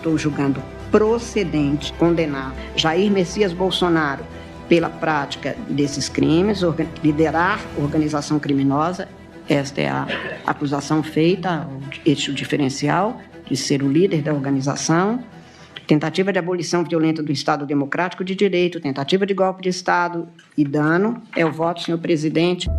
estou julgando procedente condenar Jair Messias Bolsonaro pela prática desses crimes, liderar organização criminosa. Esta é a acusação feita, este diferencial de ser o líder da organização. Tentativa de abolição violenta do Estado Democrático de Direito, tentativa de golpe de Estado e dano. É o voto, senhor presidente.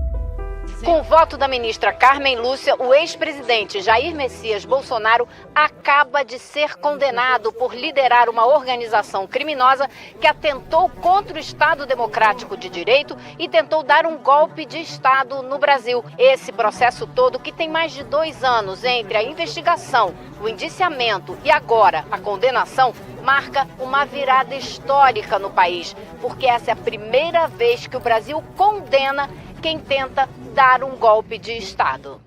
Com o voto da ministra Carmen Lúcia, o ex-presidente Jair Messias Bolsonaro acaba de ser condenado por liderar uma organização criminosa que atentou contra o Estado Democrático de Direito e tentou dar um golpe de Estado no Brasil. Esse processo todo, que tem mais de 2 anos entre a investigação, o indiciamento e agora a condenação, marca uma virada histórica no país, porque essa é a primeira vez que o Brasil condena quem tenta dar um golpe de Estado.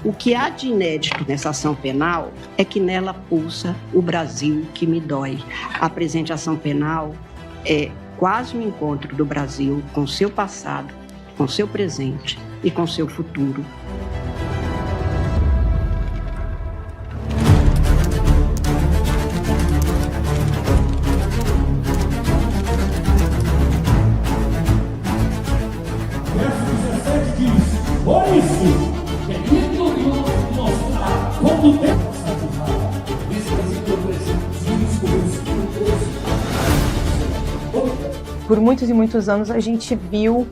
O que há de inédito nessa ação penal é que nela pulsa o Brasil que me dói. A presente ação penal é quase um encontro do Brasil com seu passado, com seu presente e com seu futuro. Por muitos e muitos anos a gente viu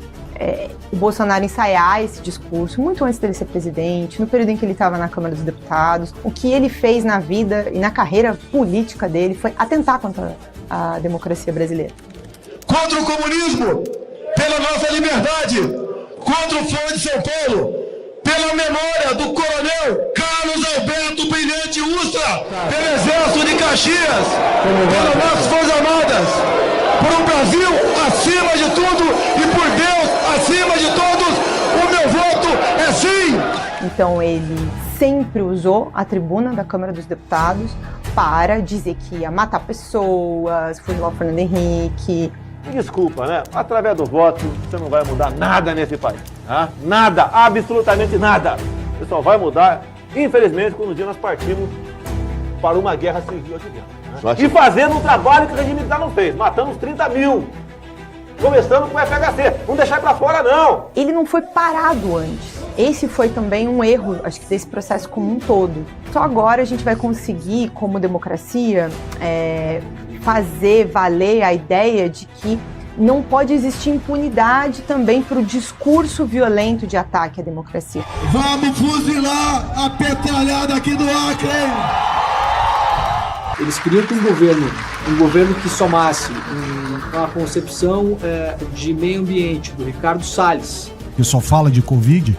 o Bolsonaro ensaiar esse discurso, muito antes dele ser presidente, no período em que ele estava na Câmara dos Deputados. O que ele fez na vida e na carreira política dele foi atentar contra a democracia brasileira. Contra o comunismo, pela nossa liberdade, contra o Fórum de São Paulo, pela memória do coronel Carlos Alberto Brilhante Ustra, pelo Exército de Caxias, pelas nossas Forças Armadas, por um Brasil acima de tudo e por Deus acima de todos, o meu voto é sim! Então ele sempre usou a tribuna da Câmara dos Deputados para dizer que ia matar pessoas, fuzilar o Fernando Henrique. Desculpa, né? Através do voto você não vai mudar nada nesse país. Tá? Nada, absolutamente nada. Você só vai mudar, infelizmente, quando um dia nós partimos para uma guerra civil aqui dentro. E fazendo um trabalho que o regime militar não fez, matando uns 30 mil. Começando com o FHC, não deixar pra fora não. Ele não foi parado antes. Esse foi também um erro, acho que desse processo como um todo. Só agora a gente vai conseguir, como democracia, fazer valer a ideia de que não pode existir impunidade também para o discurso violento de ataque à democracia. Vamos fuzilar a petralhada aqui do Acre! Eles queriam que um governo que somasse uma concepção de meio ambiente do Ricardo Salles. Que só fala de Covid,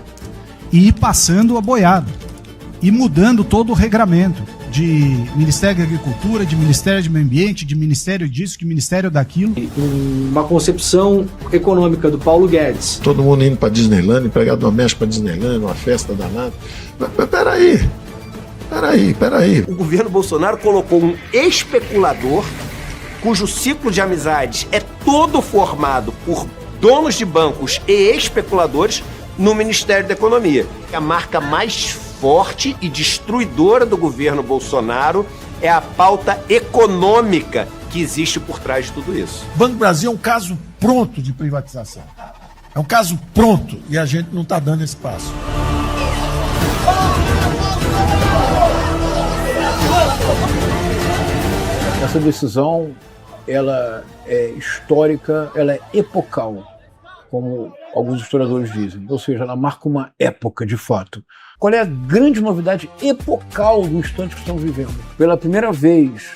e ir passando a boiada, e mudando todo o regramento de Ministério da Agricultura, de Ministério do Meio Ambiente, de Ministério disso, de Ministério daquilo. Uma concepção econômica do Paulo Guedes. Todo mundo indo para Disneyland, empregado doméstico para Disneyland, uma festa danada. Mas peraí. O governo Bolsonaro colocou um especulador cujo ciclo de amizades é todo formado por donos de bancos e especuladores no Ministério da Economia. A marca mais forte e destruidora do governo Bolsonaro é a pauta econômica que existe por trás de tudo isso. O Banco do Brasil é um caso pronto de privatização. É um caso pronto e a gente não está dando esse passo. Essa decisão, ela é histórica, ela é epocal, como alguns historiadores dizem. Ou seja, ela marca uma época, de fato. Qual é a grande novidade epocal do instante que estamos vivendo? Pela primeira vez,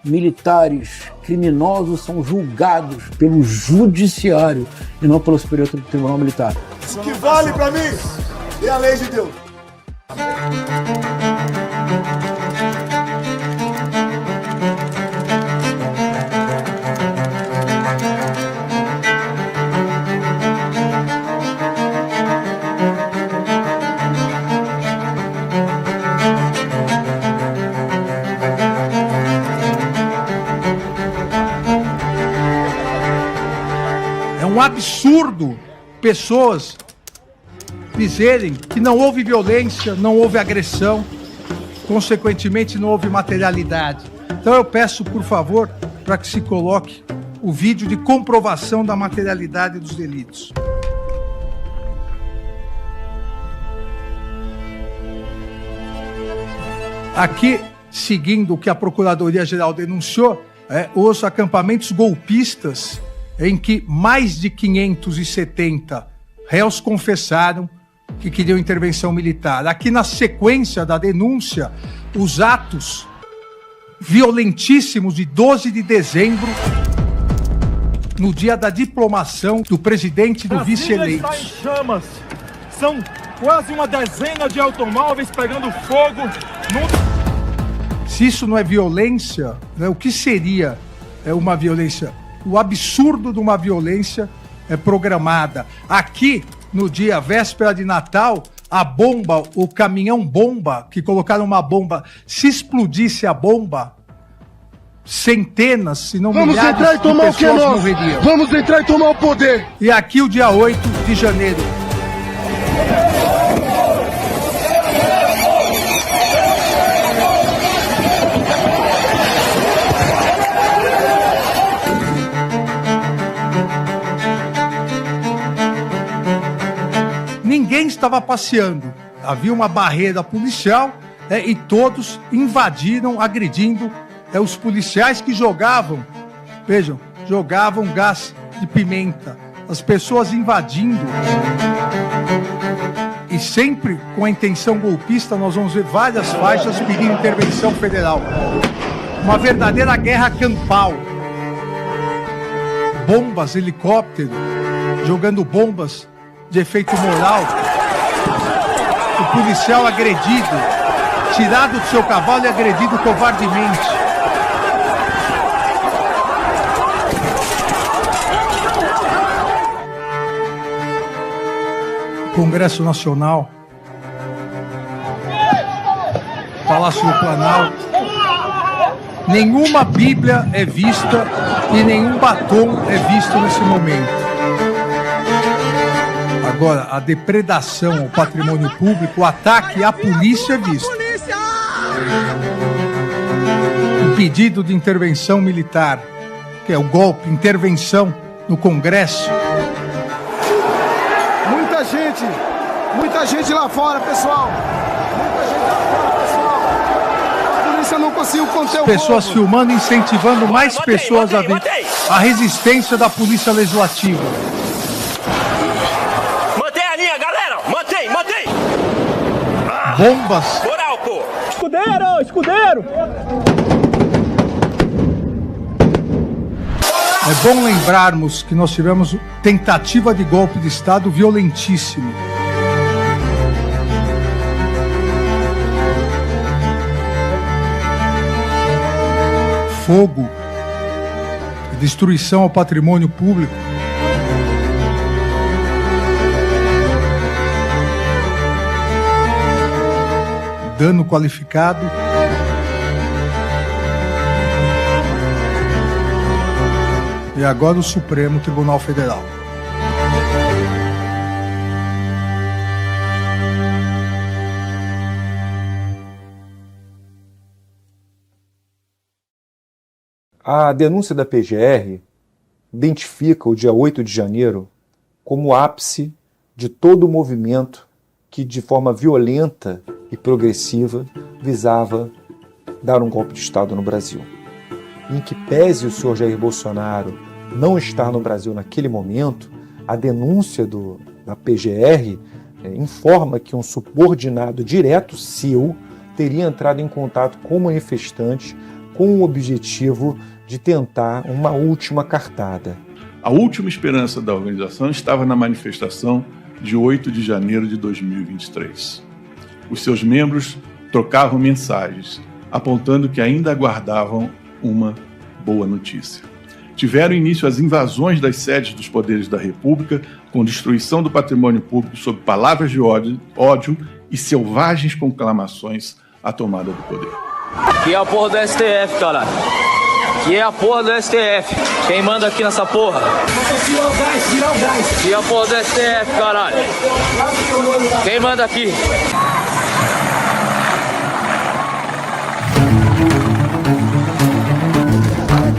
militares criminosos são julgados pelo judiciário e não pelo Superior Tribunal Militar. O que vale para mim é a lei de Deus. É um absurdo pessoas dizerem que não houve violência, não houve agressão, consequentemente não houve materialidade. Então eu peço, por favor, para que se coloque o vídeo de comprovação da materialidade dos delitos. Aqui, seguindo o que a Procuradoria-Geral denunciou, os acampamentos golpistas, em que mais de 570 réus confessaram que queriam intervenção militar. Aqui, na sequência da denúncia, os atos violentíssimos de 12 de dezembro, no dia da diplomação do presidente e do vice-eleito. Brasília está em chamas. São quase uma dezena de automóveis pegando fogo. Se isso não é violência, né, o que seria uma violência? O absurdo de uma violência programada. Aqui, no dia véspera de Natal, a bomba, o caminhão bomba, que colocaram uma bomba, se explodisse a bomba, centenas, se não milhares de pessoas morreriam. Vamos entrar e tomar o poder. E aqui o dia 8 de janeiro. Ninguém estava passeando. Havia uma barreira policial e todos invadiram, agredindo os policiais que jogavam, vejam, jogavam gás de pimenta. As pessoas invadindo. E sempre com a intenção golpista, nós vamos ver várias faixas pedindo intervenção federal. Uma verdadeira guerra campal. Bombas, helicóptero, jogando bombas de efeito moral. O policial agredido, tirado do seu cavalo e agredido covardemente. Congresso Nacional, Palácio do Planalto, nenhuma Bíblia é vista e nenhum batom é visto nesse momento. Agora, a depredação ao patrimônio público, o ataque à polícia é visto. O pedido de intervenção militar, que é o golpe, intervenção no Congresso. Muita gente lá fora, pessoal. Muita gente lá fora, pessoal. A polícia não conseguiu conter o pessoas povo. Filmando, incentivando mais pessoas a ver a resistência da Polícia Legislativa. Mantém a linha, galera! Mantém! Bombas. Moral, pô! Escudeiro! É bom lembrarmos que nós tivemos tentativa de golpe de Estado violentíssimo. Fogo, destruição ao patrimônio público. Dano qualificado. E agora o Supremo Tribunal Federal. A denúncia da PGR identifica o dia 8 de janeiro como o ápice de todo o movimento que, de forma violenta e progressiva, visava dar um golpe de Estado no Brasil. Em que pese o senhor Jair Bolsonaro não estar no Brasil naquele momento, a denúncia da PGR informa que um subordinado direto seu teria entrado em contato com manifestantes com o objetivo de tentar uma última cartada. A última esperança da organização estava na manifestação de 8 de janeiro de 2023. Os seus membros trocavam mensagens, apontando que ainda aguardavam uma boa notícia. Tiveram início as invasões das sedes dos poderes da República, com destruição do patrimônio público sob palavras de ódio e selvagens conclamações à tomada do poder. Que é o porra do STF, caralho. Aqui é a porra do STF. Quem manda aqui nessa porra? Tira o gás. Tira a porra do STF, caralho. Quem manda aqui?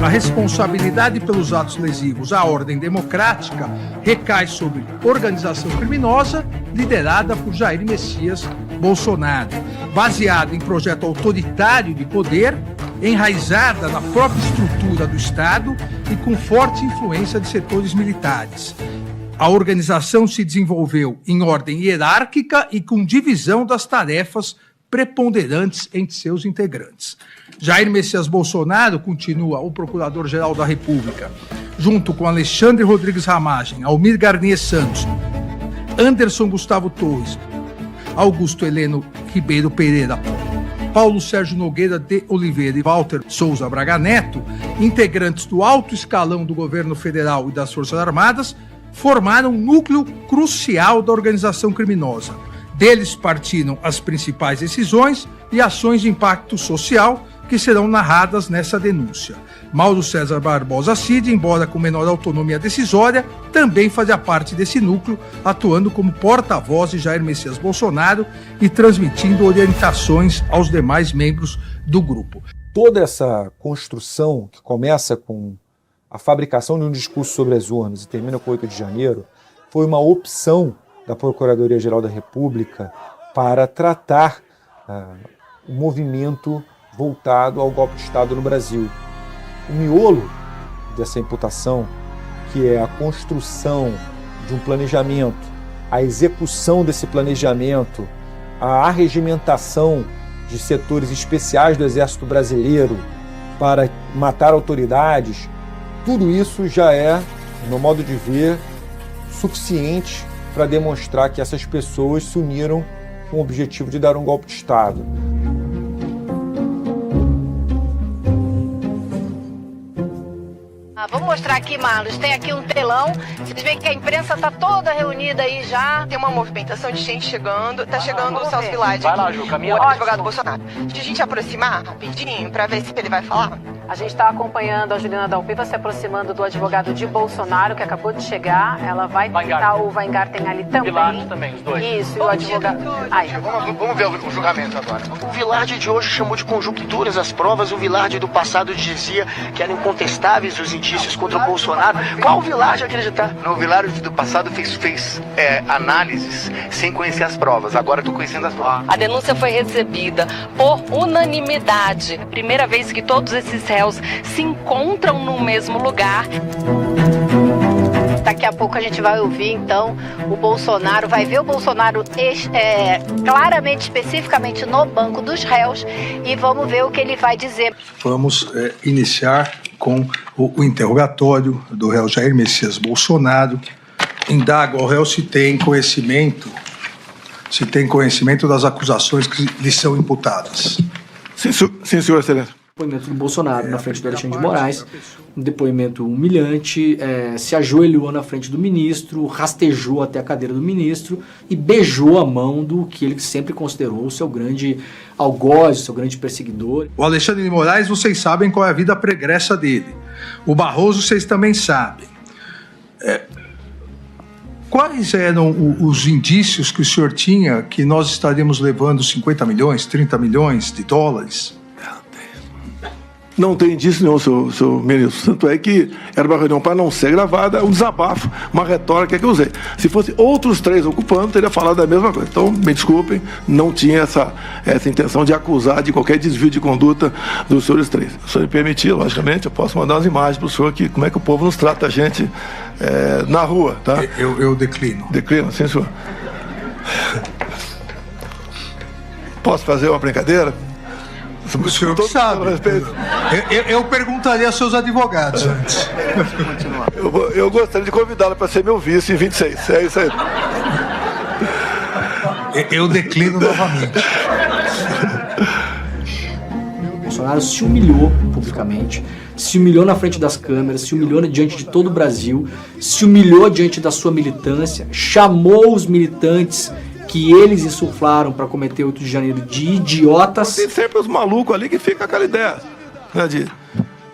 A responsabilidade pelos atos lesivos à ordem democrática recai sobre organização criminosa liderada por Jair Messias Bolsonaro, baseada em projeto autoritário de poder, enraizada na própria estrutura do Estado e com forte influência de setores militares. A organização se desenvolveu em ordem hierárquica e com divisão das tarefas preponderantes entre seus integrantes. Jair Messias Bolsonaro continua o Procurador-Geral da República, junto com Alexandre Rodrigues Ramagem, Almir Garnier Santos, Anderson Gustavo Torres, Augusto Heleno Ribeiro Pereira, Paulo Sérgio Nogueira de Oliveira e Walter Souza Braga Neto, integrantes do alto escalão do governo federal e das Forças Armadas, formaram um núcleo crucial da organização criminosa. Deles partiram as principais decisões e ações de impacto social que serão narradas nessa denúncia. Mauro César Barbosa Cid, embora com menor autonomia decisória, também fazia parte desse núcleo, atuando como porta-voz de Jair Messias Bolsonaro e transmitindo orientações aos demais membros do grupo. Toda essa construção que começa com a fabricação de um discurso sobre as urnas e termina com 8 de janeiro, foi uma opção da Procuradoria-Geral da República para tratar o movimento voltado ao golpe de Estado no Brasil. O miolo dessa imputação, que é a construção de um planejamento, a execução desse planejamento, a arregimentação de setores especiais do Exército Brasileiro para matar autoridades, tudo isso já é, no meu modo de ver, suficiente para demonstrar que essas pessoas se uniram com o objetivo de dar um golpe de Estado. Vamos mostrar aqui, Marlos, tem aqui um telão, vocês veem que a imprensa tá toda reunida aí já. Tem uma movimentação de gente chegando, tá chegando o Celso Vilade. Vai lá, Ju, caminha. O advogado Bolsonaro. Deixa a gente aproximar rapidinho pra ver se ele vai falar. A gente está acompanhando a Juliana Dalpiva se aproximando do advogado de Bolsonaro, que acabou de chegar. Ela vai tentar, o Weingarten ali também. Vilard também, os dois. Isso, o advogado. Aí. Vamos ver o julgamento agora. O Vilard de hoje chamou de conjunturas as provas. O Vilard do passado dizia que eram incontestáveis os indícios contra o Bolsonaro. Qual o Vilard acreditar? Não, o Vilard do passado fez análises sem conhecer as provas. Agora estou conhecendo as provas. A denúncia foi recebida por unanimidade. Primeira vez que todos esses réus se encontram no mesmo lugar. Daqui a pouco a gente vai ouvir, então, o Bolsonaro, vai ver o Bolsonaro claramente, especificamente no banco dos réus, e vamos ver o que ele vai dizer. Vamos iniciar com o interrogatório do réu Jair Messias Bolsonaro. Indaga ao réu se tem conhecimento das acusações que lhe são imputadas. Sim, senhor excelência. Depoimento do Bolsonaro na frente do Alexandre de Moraes, um depoimento humilhante, se ajoelhou na frente do ministro, rastejou até a cadeira do ministro e beijou a mão do que ele sempre considerou o seu grande algoz, o seu grande perseguidor. O Alexandre de Moraes, vocês sabem qual é a vida pregressa dele. O Barroso, vocês também sabem. Quais eram os indícios que o senhor tinha que nós estaríamos levando 50 milhões, 30 milhões de dólares? Não tem indício nenhum, seu ministro. Tanto é que era uma reunião para não ser gravada, um desabafo, uma retórica que eu usei. Se fosse outros 3 ocupando, teria falado a mesma coisa. Então, me desculpem, não tinha essa intenção de acusar de qualquer desvio de conduta dos senhores 3. Se o senhor me permitir, logicamente, eu posso mandar umas imagens para o senhor aqui, como é que o povo nos trata a gente na rua, tá? Eu declino. Declino, sim, senhor. Posso fazer uma brincadeira? O senhor que sabe. Eu perguntaria aos seus advogados antes. Eu gostaria de convidá-lo para ser meu vice em 26. É isso aí. Eu declino novamente. O Bolsonaro se humilhou publicamente, se humilhou na frente das câmeras, se humilhou diante de todo o Brasil, se humilhou diante da sua militância, chamou os militantes que eles insuflaram para cometer 8 de janeiro de idiotas. Tem sempre os malucos ali que ficam aquela ideia, né,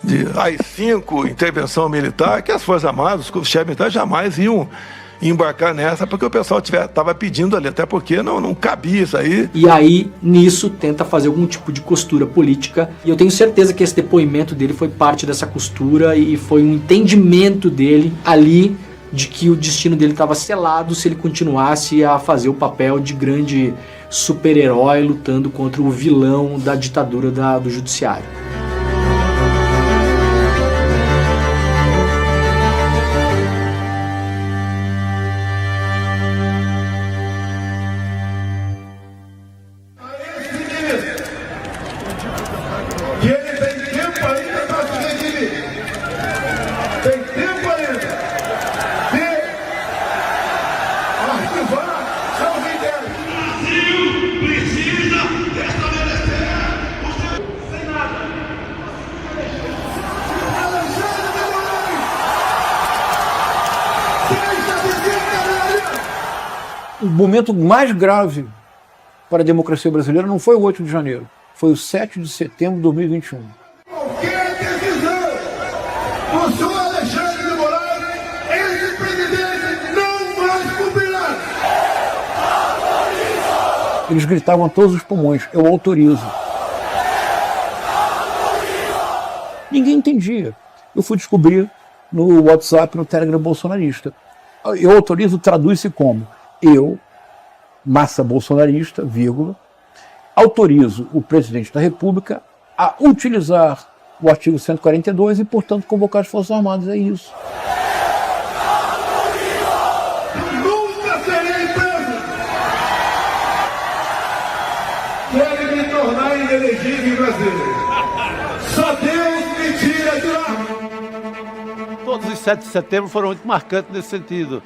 de AI-5, intervenção militar, que as Forças Armadas, os chefes militares jamais iam embarcar nessa, porque o pessoal estava pedindo ali, até porque não cabia isso aí. E aí, nisso, tenta fazer algum tipo de costura política, e eu tenho certeza que esse depoimento dele foi parte dessa costura e foi um entendimento dele ali de que o destino dele estava selado se ele continuasse a fazer o papel de grande super-herói lutando contra o vilão da ditadura do judiciário. O momento mais grave para a democracia brasileira não foi o 8 de janeiro, foi o 7 de setembro de 2021. Qualquer decisão do senhor Alexandre de Moraes, esse presidente não mais cumprirá. Eles gritavam a todos os pulmões: eu autorizo. Ninguém entendia. Eu fui descobrir no WhatsApp, no Telegram bolsonarista. Eu autorizo, traduz-se como: eu, massa bolsonarista, vírgula, autorizo o presidente da República a utilizar o artigo 142 e, portanto, convocar as Forças Armadas. É isso. Nunca serei preso. Querem me tornar inelegível em Brasília. Só Deus me tira de lá. Todos os 7 de setembro foram muito marcantes nesse sentido.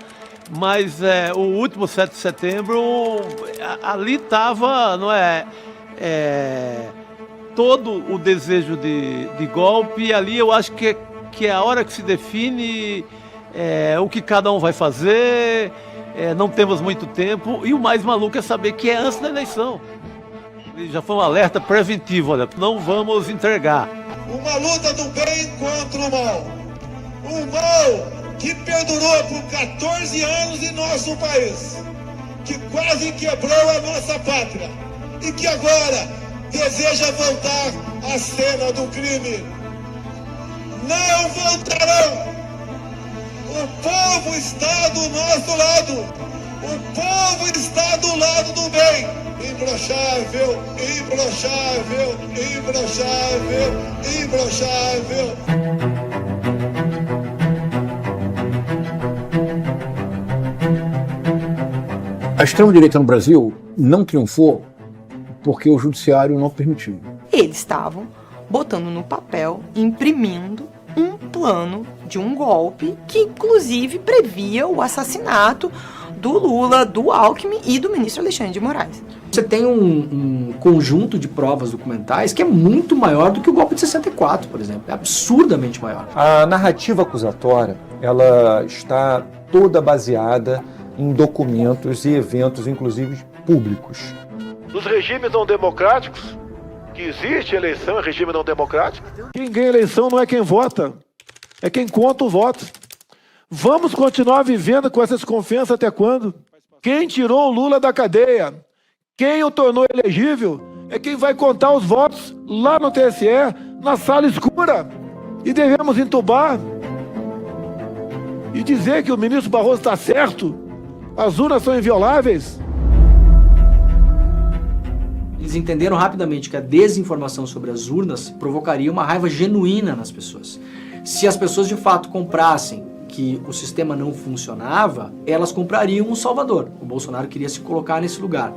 Mas o último 7 de setembro, ali estava, não é, todo o desejo de golpe, e ali eu acho que é a hora que se define o que cada um vai fazer, não temos muito tempo, e o mais maluco é saber que é antes da eleição. E já foi um alerta preventivo, olha, não vamos entregar. Uma luta do bem contra o mal. O mal que perdurou por 14 anos em nosso país, que quase quebrou a nossa pátria e que agora deseja voltar à cena do crime. Não voltarão! O povo está do nosso lado! O povo está do lado do bem! Imbrochável, imbrochável, imbrochável, imbrochável! A extrema-direita no Brasil não triunfou porque o judiciário não permitiu. Eles estavam botando no papel, imprimindo um plano de um golpe que inclusive previa o assassinato do Lula, do Alckmin e do ministro Alexandre de Moraes. Você tem um conjunto de provas documentais que é muito maior do que o golpe de 64, por exemplo. É absurdamente maior. A narrativa acusatória, ela está toda baseada em documentos e eventos, inclusive públicos. Nos regimes não democráticos, que existe eleição, é regime não democrático, quem ganha eleição não é quem vota, é quem conta o voto. Vamos continuar vivendo com essa desconfiança até quando? Quem tirou o Lula da cadeia, quem o tornou elegível, é quem vai contar os votos lá no TSE, na sala escura. E devemos entubar e dizer que o ministro Barroso está certo. As urnas são invioláveis. Eles entenderam rapidamente que a desinformação sobre as urnas provocaria uma raiva genuína nas pessoas. Se as pessoas de fato comprassem que o sistema não funcionava, elas comprariam um salvador. O Bolsonaro queria se colocar nesse lugar.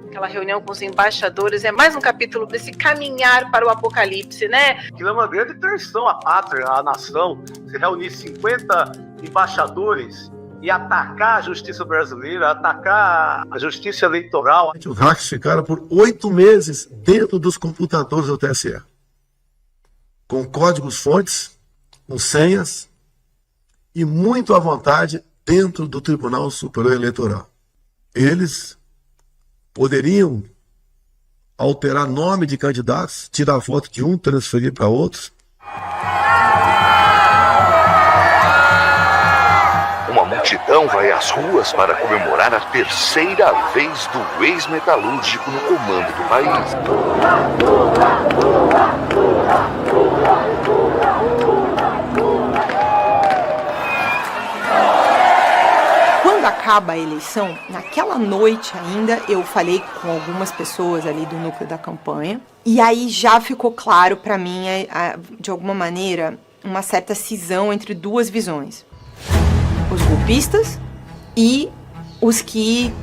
Aquela reunião com os embaixadores é mais um capítulo desse caminhar para o apocalipse, né? Aquilo é uma grande traição à pátria, à nação. Se reunir 50 embaixadores e atacar a justiça brasileira, atacar a justiça eleitoral. Os hackers ficaram por 8 meses dentro dos computadores do TSE, com códigos-fontes, com senhas e muito à vontade dentro do Tribunal Superior Eleitoral. Eles poderiam alterar nome de candidatos, tirar voto de um, transferir para outros. multidão vai às ruas para comemorar a terceira vez do ex-metalúrgico no comando do país. Quando acaba a eleição, naquela noite ainda, eu falei com algumas pessoas ali do núcleo da campanha, e aí já ficou claro para mim, de alguma maneira, uma certa cisão entre duas visões. Os golpistas e os que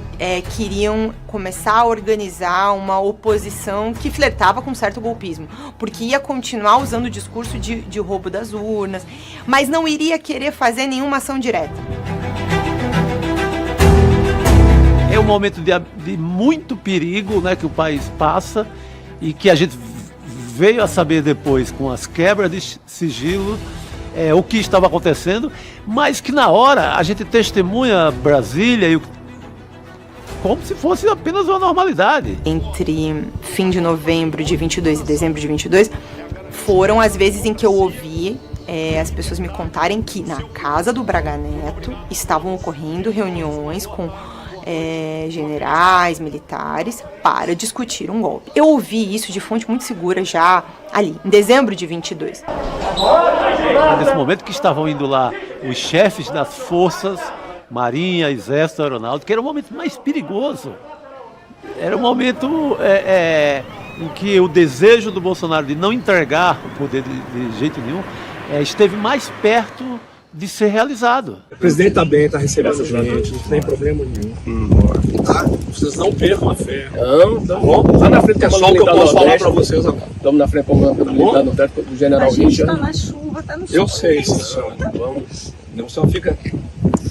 queriam começar a organizar uma oposição que flertava com certo golpismo, porque ia continuar usando o discurso de roubo das urnas, mas não iria querer fazer nenhuma ação direta. É um momento de muito perigo, né, que o país passa e que a gente veio a saber depois com as quebras de sigilo o que estava acontecendo, mas que na hora a gente testemunha Brasília como se fosse apenas uma normalidade. Entre fim de novembro de 22 e dezembro de 22, foram as vezes em que eu ouvi as pessoas me contarem que na casa do Braga Neto estavam ocorrendo reuniões com generais, militares, para discutir um golpe. Eu ouvi isso de fonte muito segura já ali, em dezembro de 22. Nesse momento que estavam indo lá os chefes das forças, Marinha, Exército, Aeronáutica, era o momento mais perigoso. Era um momento em que o desejo do Bolsonaro de não entregar o poder de jeito nenhum esteve mais perto de ser realizado. O presidente está bem, está recebendo gente, não tem problema nenhum. Tá? Vocês não percam a fé. Não, lá na frente tem só o que eu posso falar para vocês agora. Estamos na frente do teto do general Richard. A gente está na chuva, está no sol. Eu sei, senhora. Não só fica...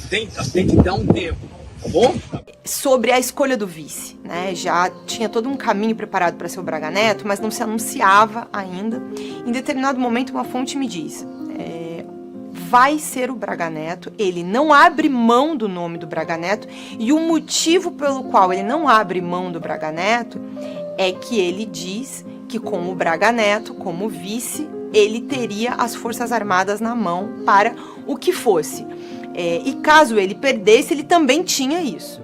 Tem que dar um tempo, tá bom? Sobre a escolha do vice, né? Já tinha todo um caminho preparado para ser o Braga Neto, mas não se anunciava ainda. Em determinado momento, uma fonte me diz... vai ser o Braga Neto, ele não abre mão do nome do Braga Neto, e o motivo pelo qual ele não abre mão do Braga Neto é que ele diz que com o Braga Neto, como vice, ele teria as Forças Armadas na mão para o que fosse. E caso ele perdesse, ele também tinha isso.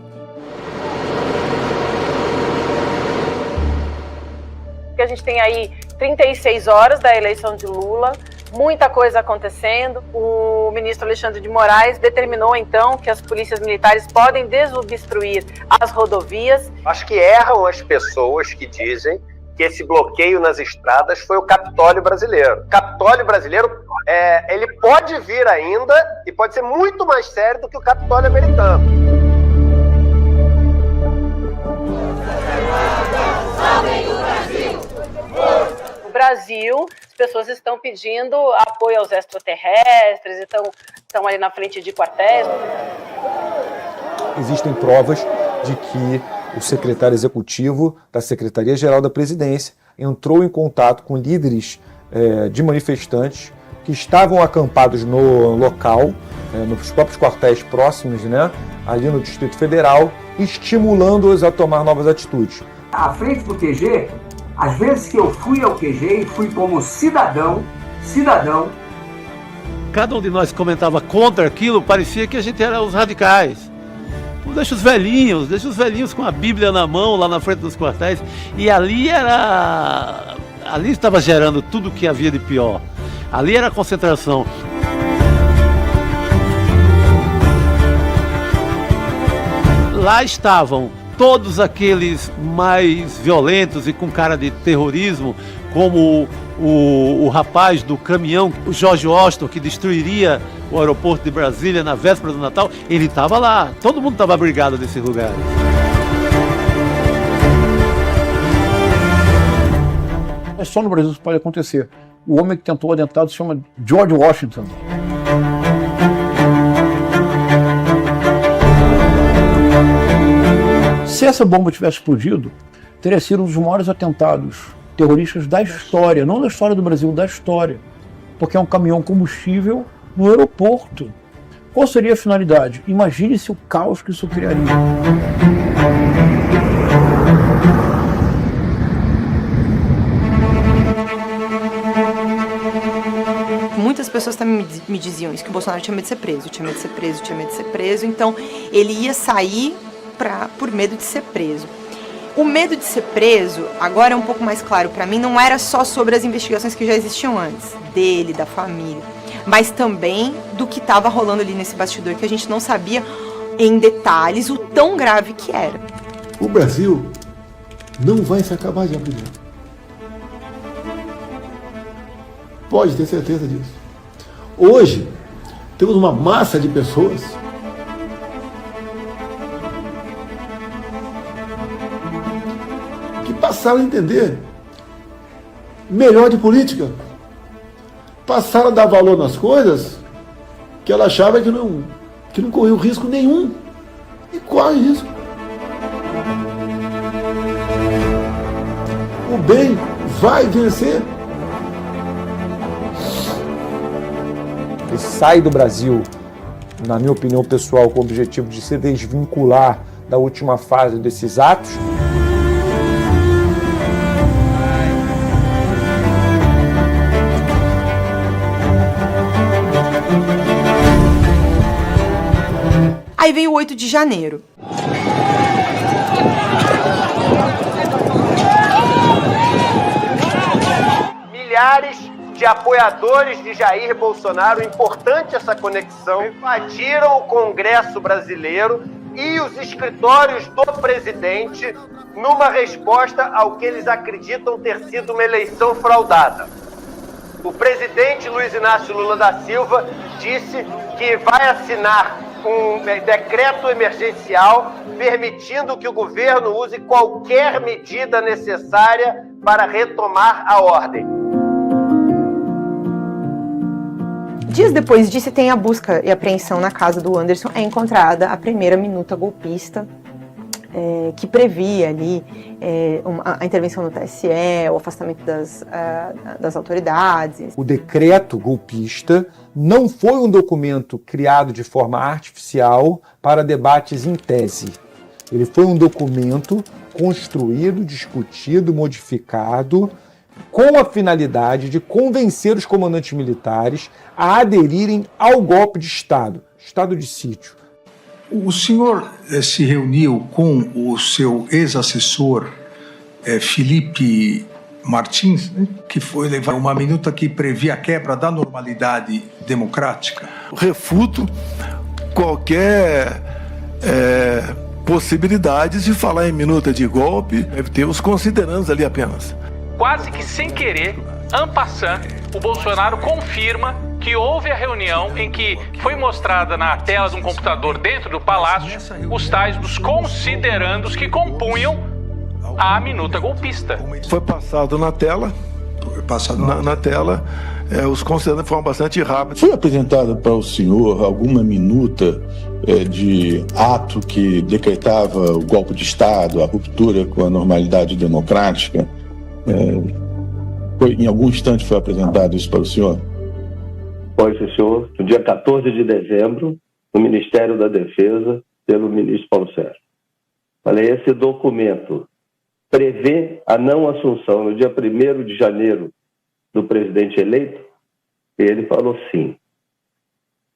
A gente tem aí 36 horas da eleição de Lula, muita coisa acontecendo. O ministro Alexandre de Moraes determinou, então, que as polícias militares podem desobstruir as rodovias. Acho que erram as pessoas que dizem que esse bloqueio nas estradas foi o Capitólio brasileiro. O Capitólio brasileiro, ele pode vir ainda e pode ser muito mais sério do que o Capitólio americano. No Brasil, as pessoas estão pedindo apoio aos extraterrestres, estão ali na frente de quartéis. Existem provas de que o secretário executivo da Secretaria-Geral da Presidência entrou em contato com líderes de manifestantes que estavam acampados no local, nos próprios quartéis próximos, né, ali no Distrito Federal, estimulando-os a tomar novas atitudes. À frente do QG, às vezes que eu fui ao QG e fui como cidadão, cada um de nós comentava contra aquilo, parecia que a gente era os radicais. Deixa os velhinhos com a Bíblia na mão, lá na frente dos quartéis, e ali estava gerando tudo o que havia de pior. Ali era a concentração. Lá estavam todos aqueles mais violentos e com cara de terrorismo, como o rapaz do caminhão, o George Washington, que destruiria o aeroporto de Brasília na véspera do Natal, ele estava lá. Todo mundo estava abrigado nesse lugar. É só no Brasil isso pode acontecer. O homem que tentou o atentado se chama George Washington. Se essa bomba tivesse explodido, teria sido um dos maiores atentados terroristas da história, não da história do Brasil, da história. Porque é um caminhão combustível no aeroporto. Qual seria a finalidade? Imagine-se o caos que isso criaria. Muitas as pessoas também me diziam isso, que o Bolsonaro tinha medo de ser preso, tinha medo de ser preso, tinha medo de ser preso. Então, ele ia sair por medo de ser preso. O medo de ser preso, agora é um pouco mais claro para mim, não era só sobre as investigações que já existiam antes, dele, da família, mas também do que estava rolando ali nesse bastidor, que a gente não sabia em detalhes o tão grave que era. O Brasil não vai se acabar de abrir. Pode ter certeza disso. Hoje, temos uma massa de pessoas que passaram a entender melhor de política. Passaram a dar valor nas coisas que ela achava que não corria risco nenhum. E corre risco. O bem vai vencer. Ele sai do Brasil, na minha opinião pessoal, com o objetivo de se desvincular da última fase desses atos. Aí veio o 8 de janeiro. Milhares de apoiadores de Jair Bolsonaro, importante essa conexão, invadiram o Congresso brasileiro e os escritórios do presidente numa resposta ao que eles acreditam ter sido uma eleição fraudada. O presidente Luiz Inácio Lula da Silva disse que vai assinar um decreto emergencial permitindo que o governo use qualquer medida necessária para retomar a ordem. Dias depois disso, tem a busca e apreensão na casa do Anderson. É encontrada a primeira minuta golpista que previa ali a intervenção no TSE, o afastamento das autoridades. O decreto golpista não foi um documento criado de forma artificial para debates em tese. Ele foi um documento construído, discutido, modificado, com a finalidade de convencer os comandantes militares a aderirem ao golpe de Estado de sítio. O senhor se reuniu com o seu ex-assessor Felipe Martins, né, que foi levar uma minuta que previa a quebra da normalidade democrática? Refuto qualquer possibilidade de falar em minuta de golpe. Deve ter os considerandos ali apenas. Quase que sem querer, en passant, o Bolsonaro confirma que houve a reunião em que foi mostrada na tela de um computador dentro do palácio os tais dos considerandos que compunham a minuta golpista. Foi passado na tela, na tela, os considerandos foram bastante rápidos. Foi apresentada para o senhor alguma minuta de ato que decretava o golpe de Estado, a ruptura com a normalidade democrática? Em algum instante foi apresentado isso para o senhor? Foi, senhor, no dia 14 de dezembro, no Ministério da Defesa, pelo ministro Paulo Sérgio. Falei, esse documento prevê a não assunção no dia 1º de janeiro do presidente eleito? E ele falou sim.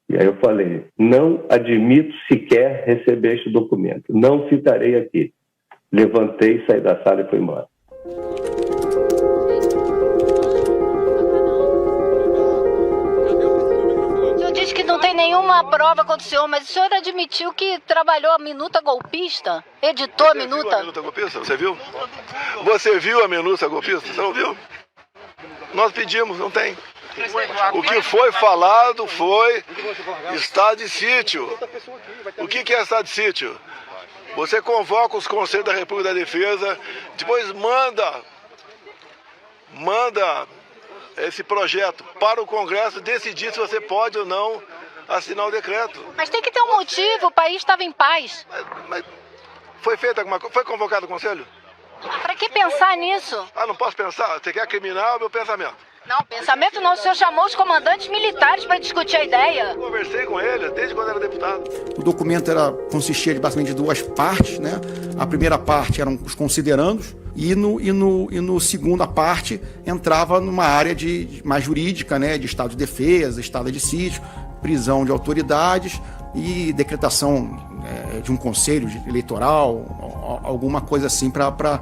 E aí eu falei, não admito sequer receber este documento, não ficarei aqui. Levantei, saí da sala e fui embora. Nenhuma prova contra o senhor, mas o senhor admitiu que trabalhou a minuta golpista? Editou a minuta? Viu a minuta golpista? Você viu? Você viu a minuta golpista? Você não viu? Nós pedimos, não tem. O que foi falado foi estado de sítio. O que é estado de sítio? Você convoca os Conselhos da República da Defesa, depois manda esse projeto para o Congresso decidir se você pode ou não assinar o decreto. Mas tem que ter um motivo, o país estava em paz. Mas foi feita alguma coisa? Foi convocado o Conselho? Para que pensar nisso? Não posso pensar? Você quer criminar o meu pensamento? Não, pensamento não. O senhor chamou os comandantes militares para discutir a ideia. Eu conversei com ele desde quando era deputado. O documento consistia de basicamente duas partes, né? A primeira parte eram os considerandos, e no segunda parte entrava numa área mais jurídica, né, de estado de defesa, estado de sítio, prisão de autoridades e decretação de um conselho eleitoral, alguma coisa assim para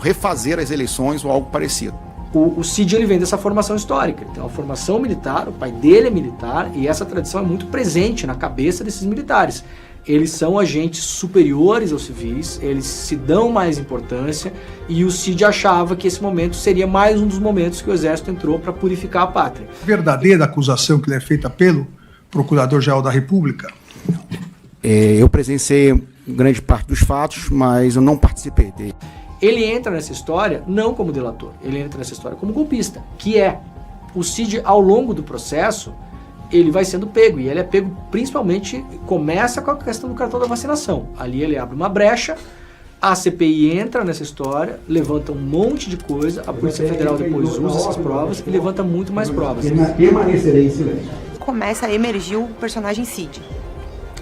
refazer as eleições ou algo parecido. O Cid ele vem dessa formação histórica, ele tem uma formação militar, o pai dele é militar e essa tradição é muito presente na cabeça desses militares. Eles são agentes superiores aos civis, eles se dão mais importância e o Cid achava que esse momento seria mais um dos momentos que o Exército entrou para purificar a pátria. Verdadeira acusação que lhe é feita pelo Procurador-Geral da República? Eu presenciei grande parte dos fatos, mas eu não participei dele. Ele entra nessa história não como delator, ele entra nessa história como golpista, que é o Cid ao longo do processo, ele vai sendo pego, e ele é pego principalmente, começa com a questão do cartão da vacinação. Ali ele abre uma brecha, a CPI entra nessa história, levanta um monte de coisa, a Polícia Federal depois usa essas provas e levanta muito mais provas. Permanecerei em silêncio. Começa a emergir o personagem Cid,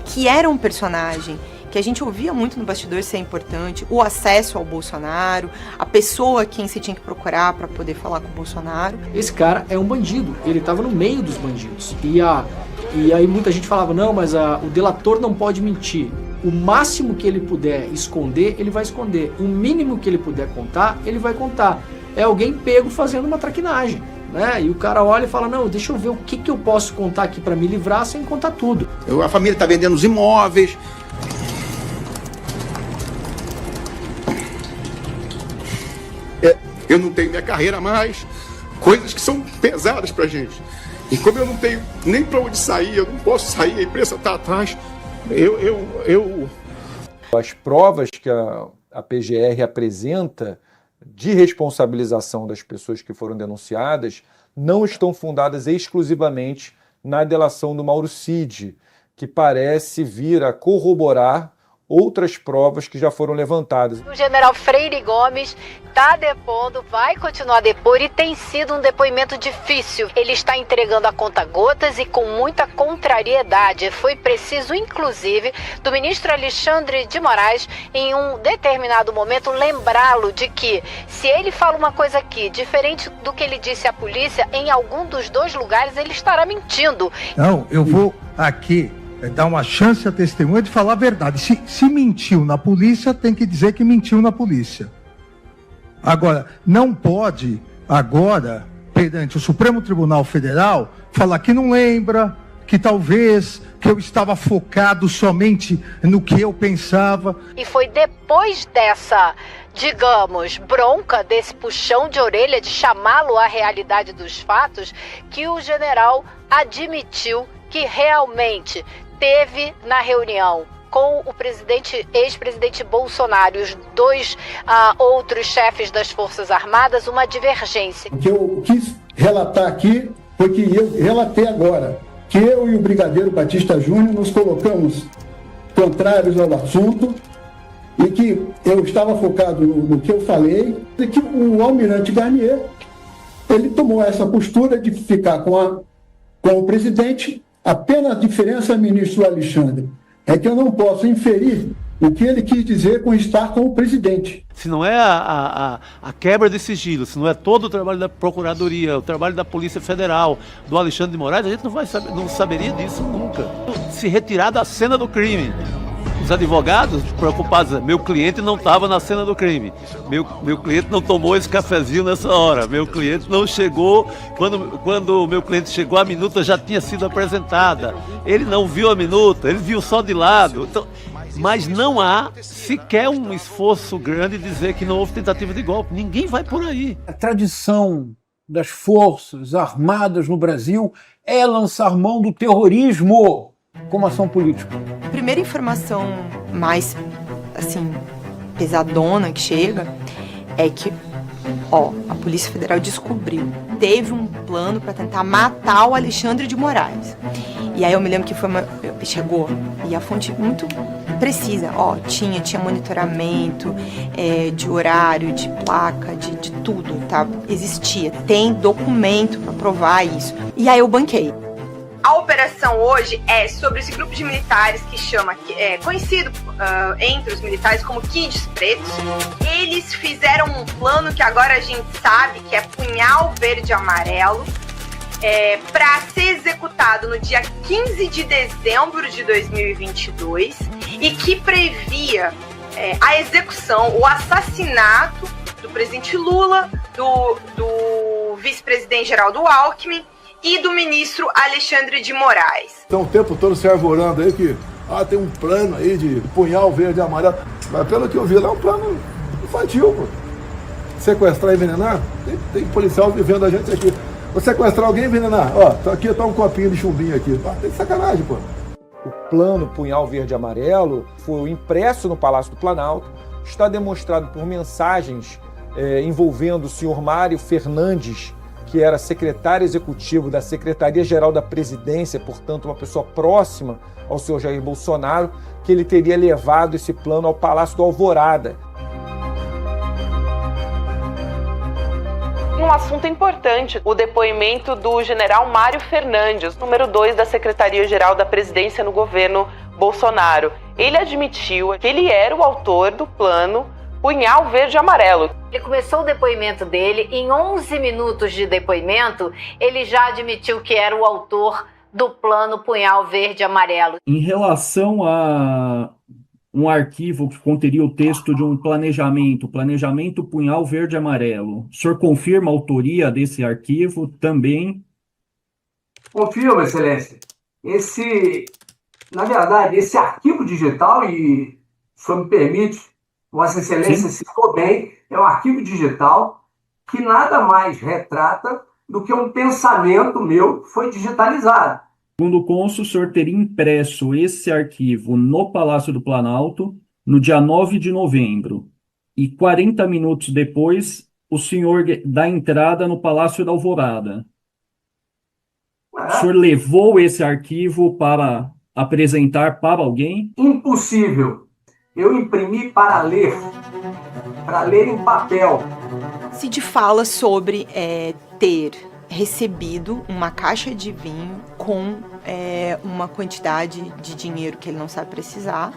que era um personagem que a gente ouvia muito no bastidor ser importante, o acesso ao Bolsonaro, a pessoa a quem você tinha que procurar para poder falar com o Bolsonaro. Esse cara é um bandido, ele estava no meio dos bandidos. E aí muita gente falava, não, mas o delator não pode mentir. O máximo que ele puder esconder, ele vai esconder. O mínimo que ele puder contar, ele vai contar. É alguém pego fazendo uma traquinagem. Né? E o cara olha e fala, não, deixa eu ver o que eu posso contar aqui para me livrar sem contar tudo. A família está vendendo os imóveis. Eu não tenho minha carreira mais, coisas que são pesadas pra gente. E como eu não tenho nem pra onde sair, eu não posso sair, a imprensa tá atrás, As provas que a PGR apresenta de responsabilização das pessoas que foram denunciadas não estão fundadas exclusivamente na delação do Mauro Cid, que parece vir a corroborar outras provas que já foram levantadas. O general Freire Gomes está depondo, vai continuar a depor e tem sido um depoimento difícil. Ele está entregando a conta-gotas e com muita contrariedade. Foi preciso, inclusive, do ministro Alexandre de Moraes, em um determinado momento, lembrá-lo de que, se ele fala uma coisa aqui, diferente do que ele disse à polícia, em algum dos dois lugares ele estará mentindo. Não, eu vou aqui dar uma chance à testemunha de falar a verdade. Se mentiu na polícia, tem que dizer que mentiu na polícia. Agora, não pode, agora, perante o Supremo Tribunal Federal, falar que não lembra, que talvez, que eu estava focado somente no que eu pensava. E foi depois dessa, digamos, bronca, desse puxão de orelha, de chamá-lo à realidade dos fatos, que o general admitiu que realmente teve na reunião com o ex-presidente Bolsonaro e os dois outros chefes das Forças Armadas uma divergência. O que eu quis relatar aqui foi que eu relatei agora, que eu e o brigadeiro Batista Júnior nos colocamos contrários ao assunto e que eu estava focado no que eu falei e que o almirante Garnier, ele tomou essa postura de ficar com o presidente. Apenas a diferença, ministro Alexandre, é que eu não posso inferir o que ele quis dizer com estar com o presidente. Se não é a quebra de sigilo, se não é todo o trabalho da Procuradoria, o trabalho da Polícia Federal, do Alexandre de Moraes, a gente não saberia disso nunca. Se retirar da cena do crime. Os advogados preocupados, meu cliente não estava na cena do crime, meu cliente não tomou esse cafezinho nessa hora, meu cliente não chegou, quando o meu cliente chegou a minuta já tinha sido apresentada, ele não viu a minuta, ele viu só de lado, então, mas não há sequer um esforço grande de dizer que não houve tentativa de golpe, ninguém vai por aí. A tradição das forças armadas no Brasil é lançar mão do terrorismo como ação política. A primeira informação mais, assim, pesadona que chega é que, a Polícia Federal descobriu, teve um plano para tentar matar o Alexandre de Moraes. E aí eu me lembro que chegou, e a fonte muito precisa, tinha monitoramento de horário, de placa, de tudo, tá? Existia, tem documento para provar isso. E aí eu banquei. A operação hoje é sobre esse grupo de militares que conhecido entre os militares como Kids Pretos. Eles fizeram um plano que agora a gente sabe que é punhal verde e amarelo, para ser executado no dia 15 de dezembro de 2022 e que previa a execução, o assassinato do presidente Lula, do vice-presidente Geraldo Alckmin e do ministro Alexandre de Moraes. Então o tempo todo se arvorando aí que tem um plano aí de punhal verde e amarelo. Mas pelo que eu vi lá é um plano infantil, pô. Sequestrar e envenenar? Tem policial vivendo a gente aqui. Vou sequestrar alguém e envenenar. Aqui tá um copinho de chumbinho aqui. Tem sacanagem, pô. O plano Punhal Verde e Amarelo foi impresso no Palácio do Planalto, está demonstrado por mensagens envolvendo o senhor Mário Fernandes, que era secretário executivo da Secretaria-Geral da Presidência, portanto uma pessoa próxima ao senhor Jair Bolsonaro, que ele teria levado esse plano ao Palácio do Alvorada. Um assunto importante, o depoimento do general Mário Fernandes, número 2 da Secretaria-Geral da Presidência no governo Bolsonaro. Ele admitiu que ele era o autor do plano Punhal Verde e Amarelo. Ele começou o depoimento dele, em 11 minutos de depoimento, ele já admitiu que era o autor do plano Punhal Verde e Amarelo. Em relação a um arquivo que conteria o texto de um planejamento Punhal Verde e Amarelo, o senhor confirma a autoria desse arquivo também? Confirmo, Excelência. Na verdade, esse arquivo digital, e o senhor me permite, Vossa Excelência citou bem, é um arquivo digital que nada mais retrata do que um pensamento meu que foi digitalizado. Segundo o cônsul, o senhor teria impresso esse arquivo no Palácio do Planalto no dia 9 de novembro. E 40 minutos depois, o senhor dá entrada no Palácio da Alvorada. O senhor levou esse arquivo para apresentar para alguém? Impossível. Eu imprimi para ler em papel. Cid fala sobre ter recebido uma caixa de vinho com uma quantidade de dinheiro que ele não sabe precisar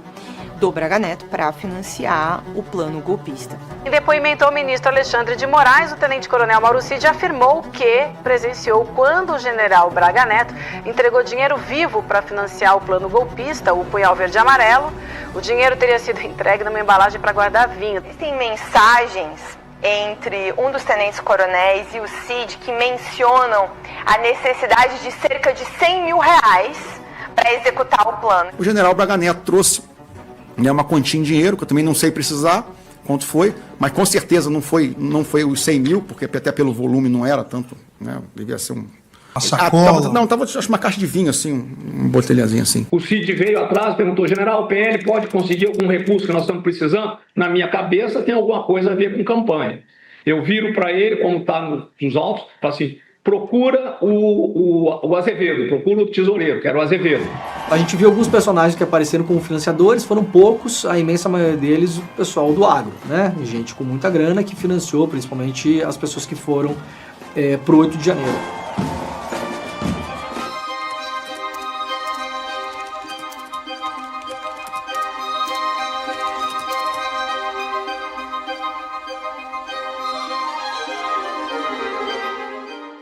do Braga Neto para financiar o plano golpista. Em depoimento ao ministro Alexandre de Moraes, o tenente-coronel Mauro Cid afirmou que presenciou quando o general Braga Neto entregou dinheiro vivo para financiar o plano golpista, o Punhal Verde e Amarelo. O dinheiro teria sido entregue numa embalagem para guardar vinho. Existem mensagens entre um dos tenentes-coronéis e o Cid que mencionam a necessidade de cerca de R$100 mil para executar o plano. O general Braga Neto trouxe uma quantia em dinheiro, que eu também não sei precisar quanto foi, mas com certeza não foi os 100 mil, porque até pelo volume não era tanto, né? Devia ser uma sacola. Tava acho uma caixa de vinho, assim, um botelhazinho assim. O Cid veio atrás, perguntou, general, o PL pode conseguir algum recurso que nós estamos precisando? Na minha cabeça tem alguma coisa a ver com campanha. Eu viro para ele, como está nos autos, falo assim, procura o Azevedo, procura o tesoureiro, que era o Azevedo. A gente viu alguns personagens que apareceram como financiadores, foram poucos, a imensa maioria deles o pessoal do agro, né? Gente com muita grana que financiou, principalmente as pessoas que foram pro 8 de janeiro.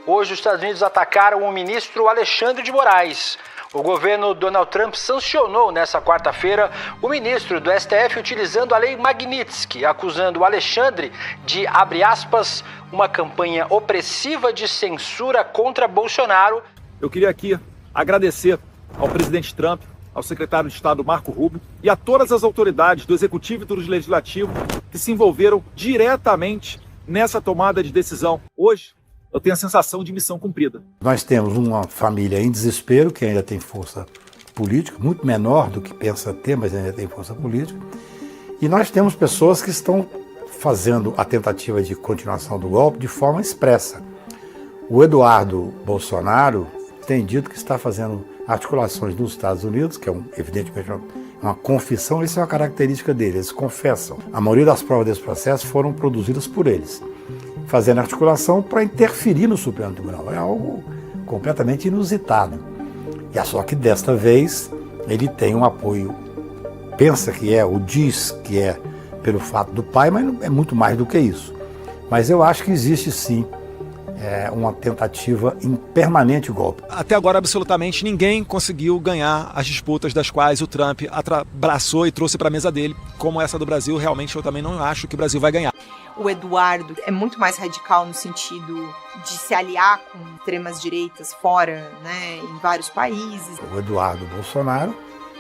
Hoje, os Estados Unidos atacaram o ministro Alexandre de Moraes. O governo Donald Trump sancionou nesta quarta-feira o ministro do STF utilizando a lei Magnitsky, acusando o Alexandre de, abre aspas, uma campanha opressiva de censura contra Bolsonaro. Eu queria aqui agradecer ao presidente Trump, ao secretário de Estado Marco Rubio e a todas as autoridades do Executivo e do Legislativo que se envolveram diretamente nessa tomada de decisão. Hoje, eu tenho a sensação de missão cumprida. Nós temos uma família em desespero, que ainda tem força política, muito menor do que pensa ter, mas ainda tem força política. E nós temos pessoas que estão fazendo a tentativa de continuação do golpe de forma expressa. O Eduardo Bolsonaro tem dito que está fazendo articulações nos Estados Unidos, que é evidentemente uma confissão, isso é uma característica deles, eles confessam. A maioria das provas desse processo foram produzidas por eles, fazendo articulação para interferir no Supremo Tribunal. É algo completamente inusitado. E só que desta vez ele tem um apoio, pensa que é, ou diz que é pelo fato do pai, mas é muito mais do que isso. Mas eu acho que existe sim uma tentativa em permanente golpe. Até agora, absolutamente ninguém conseguiu ganhar as disputas das quais o Trump abraçou e trouxe para a mesa dele, como essa do Brasil. Realmente eu também não acho que o Brasil vai ganhar. O Eduardo é muito mais radical no sentido de se aliar com extremas direitas fora, né, em vários países. O Eduardo Bolsonaro,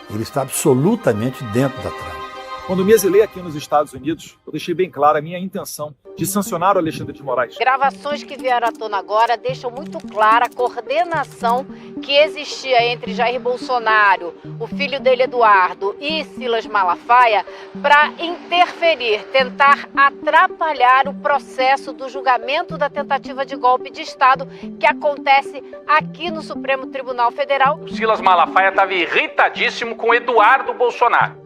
ele está absolutamente dentro da trama. Quando me exilei aqui nos Estados Unidos, eu deixei bem clara a minha intenção de sancionar o Alexandre de Moraes. Gravações que vieram à tona agora deixam muito clara a coordenação que existia entre Jair Bolsonaro, o filho dele Eduardo e Silas Malafaia para interferir, tentar atrapalhar o processo do julgamento da tentativa de golpe de Estado que acontece aqui no Supremo Tribunal Federal. O Silas Malafaia estava irritadíssimo com Eduardo Bolsonaro,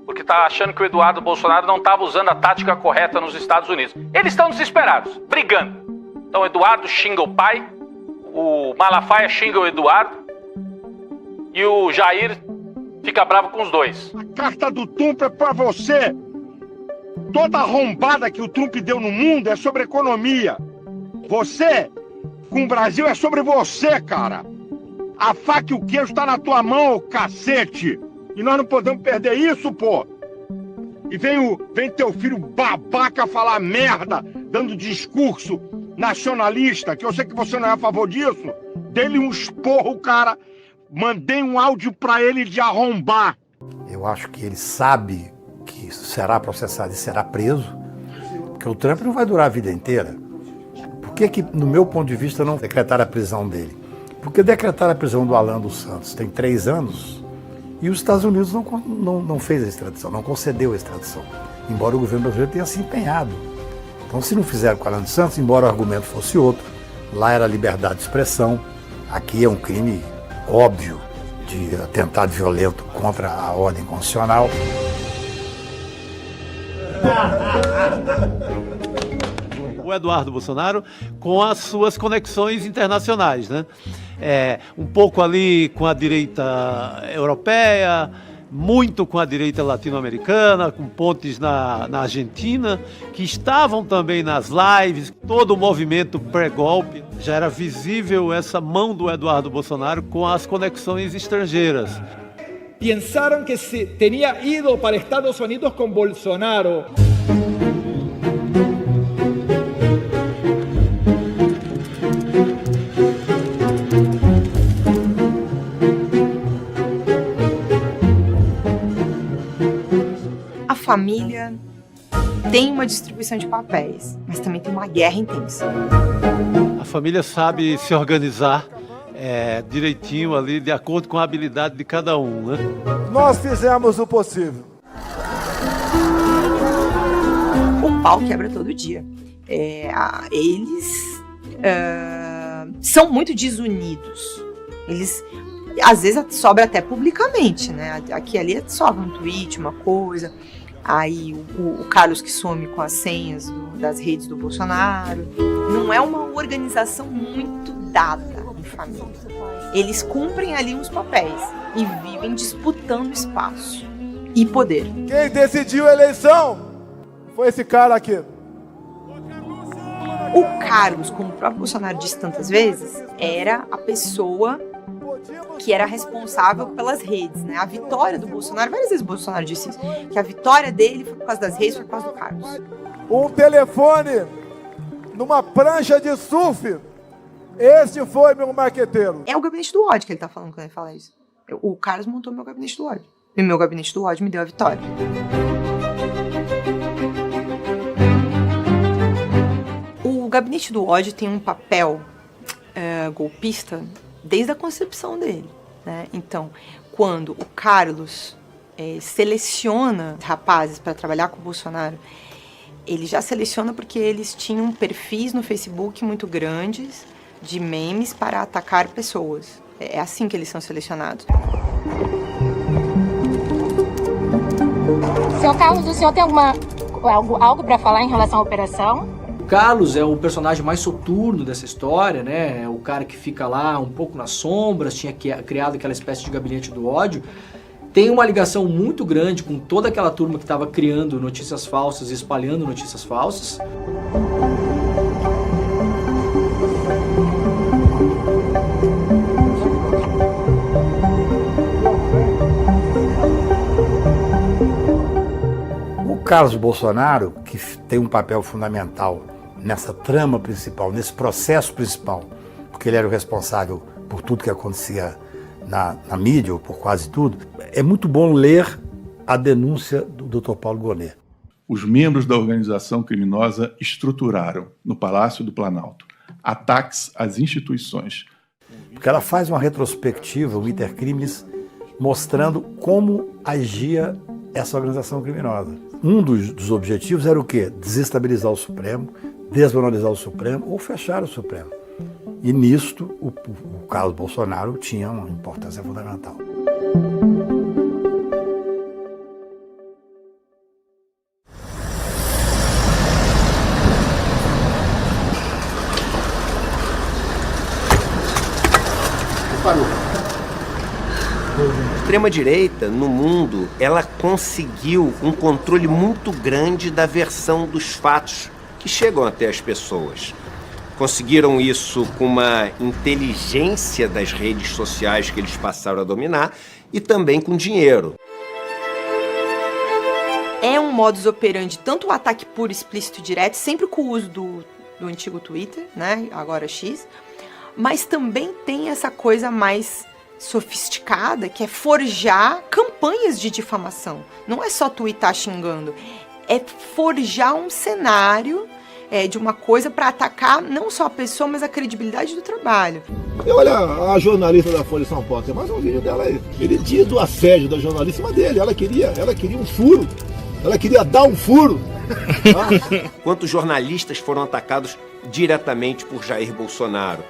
porque está achando que o Eduardo Bolsonaro não estava usando a tática correta nos Estados Unidos. Eles estão desesperados, brigando. Então o Eduardo xinga o pai, o Malafaia xinga o Eduardo e o Jair fica bravo com os dois. A carta do Trump é para você. Toda arrombada que o Trump deu no mundo é sobre economia. Você, com o Brasil, é sobre você, cara. A faca e o queijo tá na tua mão, ô cacete. E nós não podemos perder isso, pô. E vem teu filho babaca falar merda, dando discurso nacionalista, que eu sei que você não é a favor disso. Dê-lhe um esporro, cara. Mandei um áudio pra ele de arrombar. Eu acho que ele sabe que será processado e será preso, porque o Trump não vai durar a vida inteira. Por que, no meu ponto de vista, não decretaram a prisão dele? Porque decretaram a prisão do Alan dos Santos tem 3 anos... E os Estados Unidos não fez a extradição, não concedeu a extradição, embora o governo brasileiro tenha se empenhado. Então, se não fizeram com o Alan dos Santos, embora o argumento fosse outro, lá era liberdade de expressão, aqui é um crime óbvio de atentado violento contra a ordem constitucional. O Eduardo Bolsonaro com as suas conexões internacionais, né? Um pouco ali com a direita europeia, muito com a direita latino-americana, com pontes na Argentina, que estavam também nas lives, todo o movimento pré-golpe. Já era visível essa mão do Eduardo Bolsonaro com as conexões estrangeiras. Pensaram que se tinha ido para Estados Unidos com Bolsonaro. A família tem uma distribuição de papéis, mas também tem uma guerra intensa. A família sabe se organizar direitinho ali, de acordo com a habilidade de cada um, né? Nós fizemos o possível. O pau quebra todo dia. Eles são muito desunidos. Eles, às vezes, sobra até publicamente, né? Aqui e ali sobra um tweet, uma coisa. Aí o Carlos que some com as senhas das redes do Bolsonaro. Não é uma organização muito dada em família. Eles cumprem ali uns papéis e vivem disputando espaço e poder. Quem decidiu a eleição foi esse cara aqui. O Carlos, como o próprio Bolsonaro disse tantas vezes, era a pessoa que era responsável pelas redes, né? A vitória do Bolsonaro, várias vezes o Bolsonaro disse isso, que a vitória dele foi por causa das redes, foi por causa do Carlos. Um telefone numa prancha de surf, esse foi meu marqueteiro. É o gabinete do ódio que ele tá falando quando ele fala isso. O Carlos montou meu gabinete do ódio. E meu gabinete do ódio me deu a vitória. O gabinete do ódio tem um papel golpista desde a concepção dele, né? Então, quando o Carlos seleciona rapazes para trabalhar com o Bolsonaro, ele já seleciona porque eles tinham perfis no Facebook muito grandes de memes para atacar pessoas. É assim que eles são selecionados. Senhor Carlos, o senhor tem algo para falar em relação à operação? Carlos é o personagem mais soturno dessa história, né? É o cara que fica lá um pouco nas sombras, tinha criado aquela espécie de gabinete do ódio. Tem uma ligação muito grande com toda aquela turma que estava criando notícias falsas e espalhando notícias falsas. O Carlos Bolsonaro, que tem um papel fundamental nessa trama principal, nesse processo principal, porque ele era o responsável por tudo que acontecia na mídia, ou por quase tudo, é muito bom ler a denúncia do Dr. Paulo Gonet. Os membros da organização criminosa estruturaram, no Palácio do Planalto, ataques às instituições. Porque ela faz uma retrospectiva, o Intercrimes, mostrando como agia essa organização criminosa. Um dos objetivos era o quê? Desestabilizar o Supremo, desvalorizar o Supremo ou fechar o Supremo. E nisto, o Carlos Bolsonaro tinha uma importância fundamental. Parou. A extrema-direita, no mundo, ela conseguiu um controle muito grande da versão dos fatos que chegam até as pessoas. Conseguiram isso com uma inteligência das redes sociais que eles passaram a dominar e também com dinheiro. É um modus operandi, tanto o ataque puro, explícito e direto, sempre com o uso do antigo Twitter, né, agora X, mas também tem essa coisa mais sofisticada, que é forjar campanhas de difamação. Não é só twittar xingando, é forjar um cenário de uma coisa para atacar não só a pessoa, mas a credibilidade do trabalho. E olha a jornalista da Folha de São Paulo, tem mais um vídeo dela aí. Ele diz do assédio da jornalista em cima dele, ela queria um furo, ela queria dar um furo. Quantos jornalistas foram atacados diretamente por Jair Bolsonaro?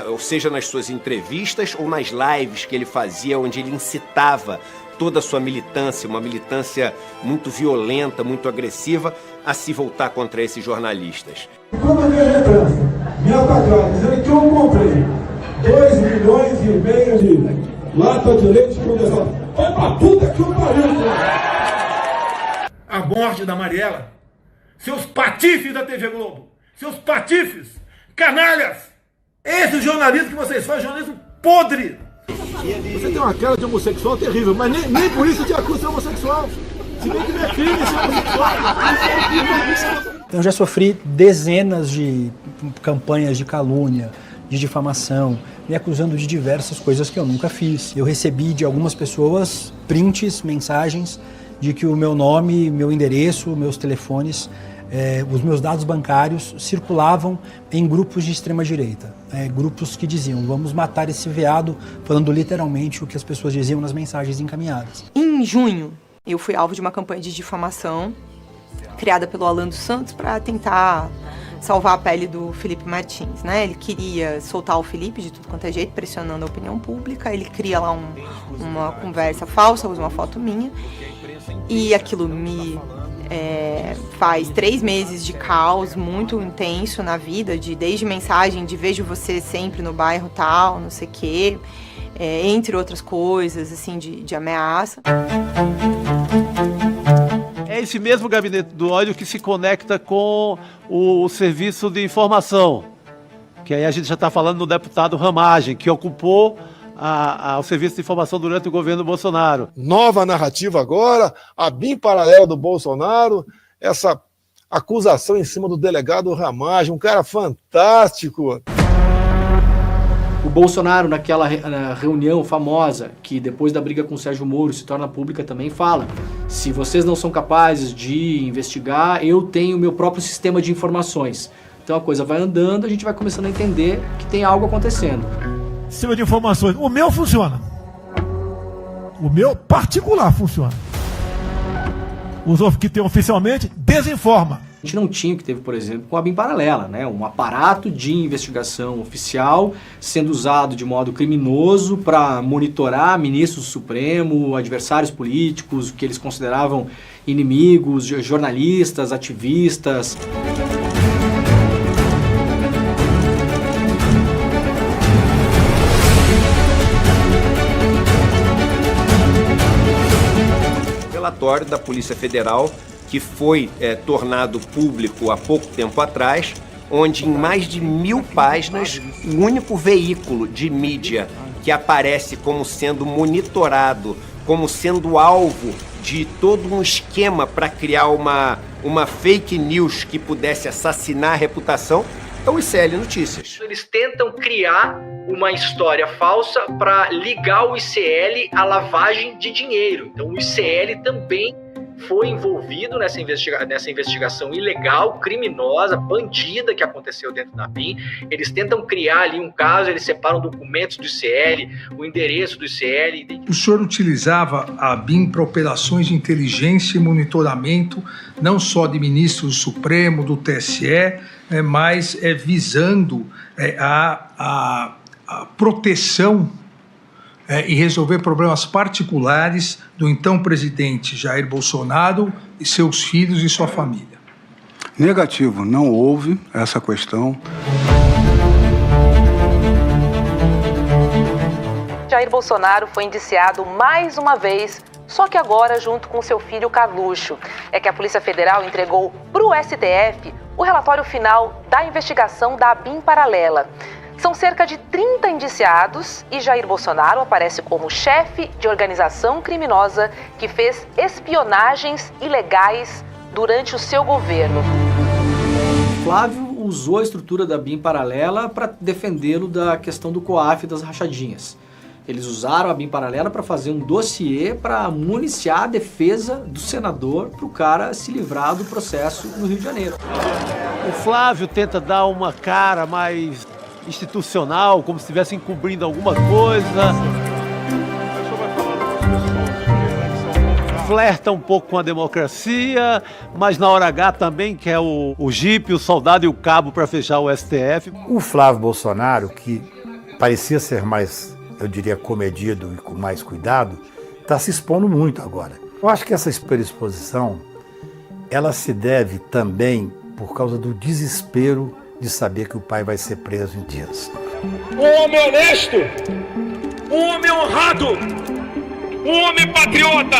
Ou seja, nas suas entrevistas ou nas lives que ele fazia, onde ele incitava toda a sua militância, uma militância muito violenta, muito agressiva, a se voltar contra esses jornalistas. Quando a minha lembrança, minha patrona, dizendo que eu comprei 2,5 milhões de lata de leite condensado. Vai pra puta que eu pariu, cara! A morte da Mariela, seus patifes da TV Globo, seus patifes, canalhas! Esse jornalismo que vocês fazem, jornalismo podre! Você tem uma cara de homossexual terrível, mas nem por isso te acusa de homossexual. Se bem que não é crime ser homossexual. Eu já sofri dezenas de campanhas de calúnia, de difamação, me acusando de diversas coisas que eu nunca fiz. Eu recebi de algumas pessoas prints, mensagens de que o meu nome, meu endereço, meus telefones, os meus dados bancários circulavam em grupos de extrema-direita. Grupos que diziam, vamos matar esse veado, falando literalmente o que as pessoas diziam nas mensagens encaminhadas. Em junho, eu fui alvo de uma campanha de difamação criada pelo Alan dos Santos para tentar salvar a pele do Felipe Martins, né? Ele queria soltar o Felipe de tudo quanto é jeito, pressionando a opinião pública. Ele cria lá uma conversa falsa, usa uma foto minha, e aquilo me faz 3 meses de caos muito intenso na vida, desde mensagem de vejo você sempre no bairro tal, não sei o quê, entre outras coisas, assim, de ameaça. É esse mesmo gabinete do ódio que se conecta com o serviço de informação, que aí a gente já está falando do deputado Ramagem, que ocupou o serviço de informação durante o governo Bolsonaro. Nova narrativa agora, a BIM paralela do Bolsonaro, essa acusação em cima do delegado Ramagem, um cara fantástico. O Bolsonaro, naquela reunião famosa, que depois da briga com o Sérgio Moro se torna pública, também fala: se vocês não são capazes de investigar, eu tenho o meu próprio sistema de informações. Então a coisa vai andando, a gente vai começando a entender que tem algo acontecendo. Sistema de informações. O meu funciona. O meu particular funciona. Os que tem oficialmente desinforma. A gente não tinha o que teve, por exemplo, com a BIM paralela, né? Um aparato de investigação oficial sendo usado de modo criminoso para monitorar ministros do Supremo, adversários políticos, que eles consideravam inimigos, jornalistas, ativistas. relatório da Polícia Federal que foi tornado público há pouco tempo atrás, onde em mais de 1000 páginas, o único veículo de mídia que aparece como sendo monitorado, como sendo alvo de todo um esquema para criar uma fake news que pudesse assassinar a reputação, é o ICL Notícias. Eles tentam criar uma história falsa para ligar o ICL à lavagem de dinheiro. Então o ICL também foi envolvido nessa investigação ilegal, criminosa, bandida que aconteceu dentro da BIM. Eles tentam criar ali um caso, eles separam documentos do ICL, o endereço do ICL. O senhor utilizava a BIM para operações de inteligência e monitoramento, não só de ministros do Supremo, do TSE, mas visando a proteção e resolver problemas particulares do então presidente Jair Bolsonaro e seus filhos e sua família. Negativo, não houve essa questão. Jair Bolsonaro foi indiciado mais uma vez, só que agora junto com seu filho Carluxo. É que a Polícia Federal entregou para o STF o relatório final da investigação da BIM Paralela. São cerca de 30 indiciados e Jair Bolsonaro aparece como chefe de organização criminosa que fez espionagens ilegais durante o seu governo. Flávio usou a estrutura da BIM Paralela para defendê-lo da questão do COAF e das rachadinhas. Eles usaram a BIM Paralela para fazer um dossiê para municiar a defesa do senador para o cara se livrar do processo no Rio de Janeiro. O Flávio tenta dar uma cara mais institucional, como se estivesse encobrindo alguma coisa. Flerta um pouco com a democracia, mas na hora H também quer o jipe, o soldado e o cabo para fechar o STF. O Flávio Bolsonaro, que parecia ser mais, eu diria, comedido e com mais cuidado, está se expondo muito agora. Eu acho que essa superexposição, ela se deve também por causa do desespero de saber que o pai vai ser preso em dias. Um homem honesto, um homem honrado, um homem patriota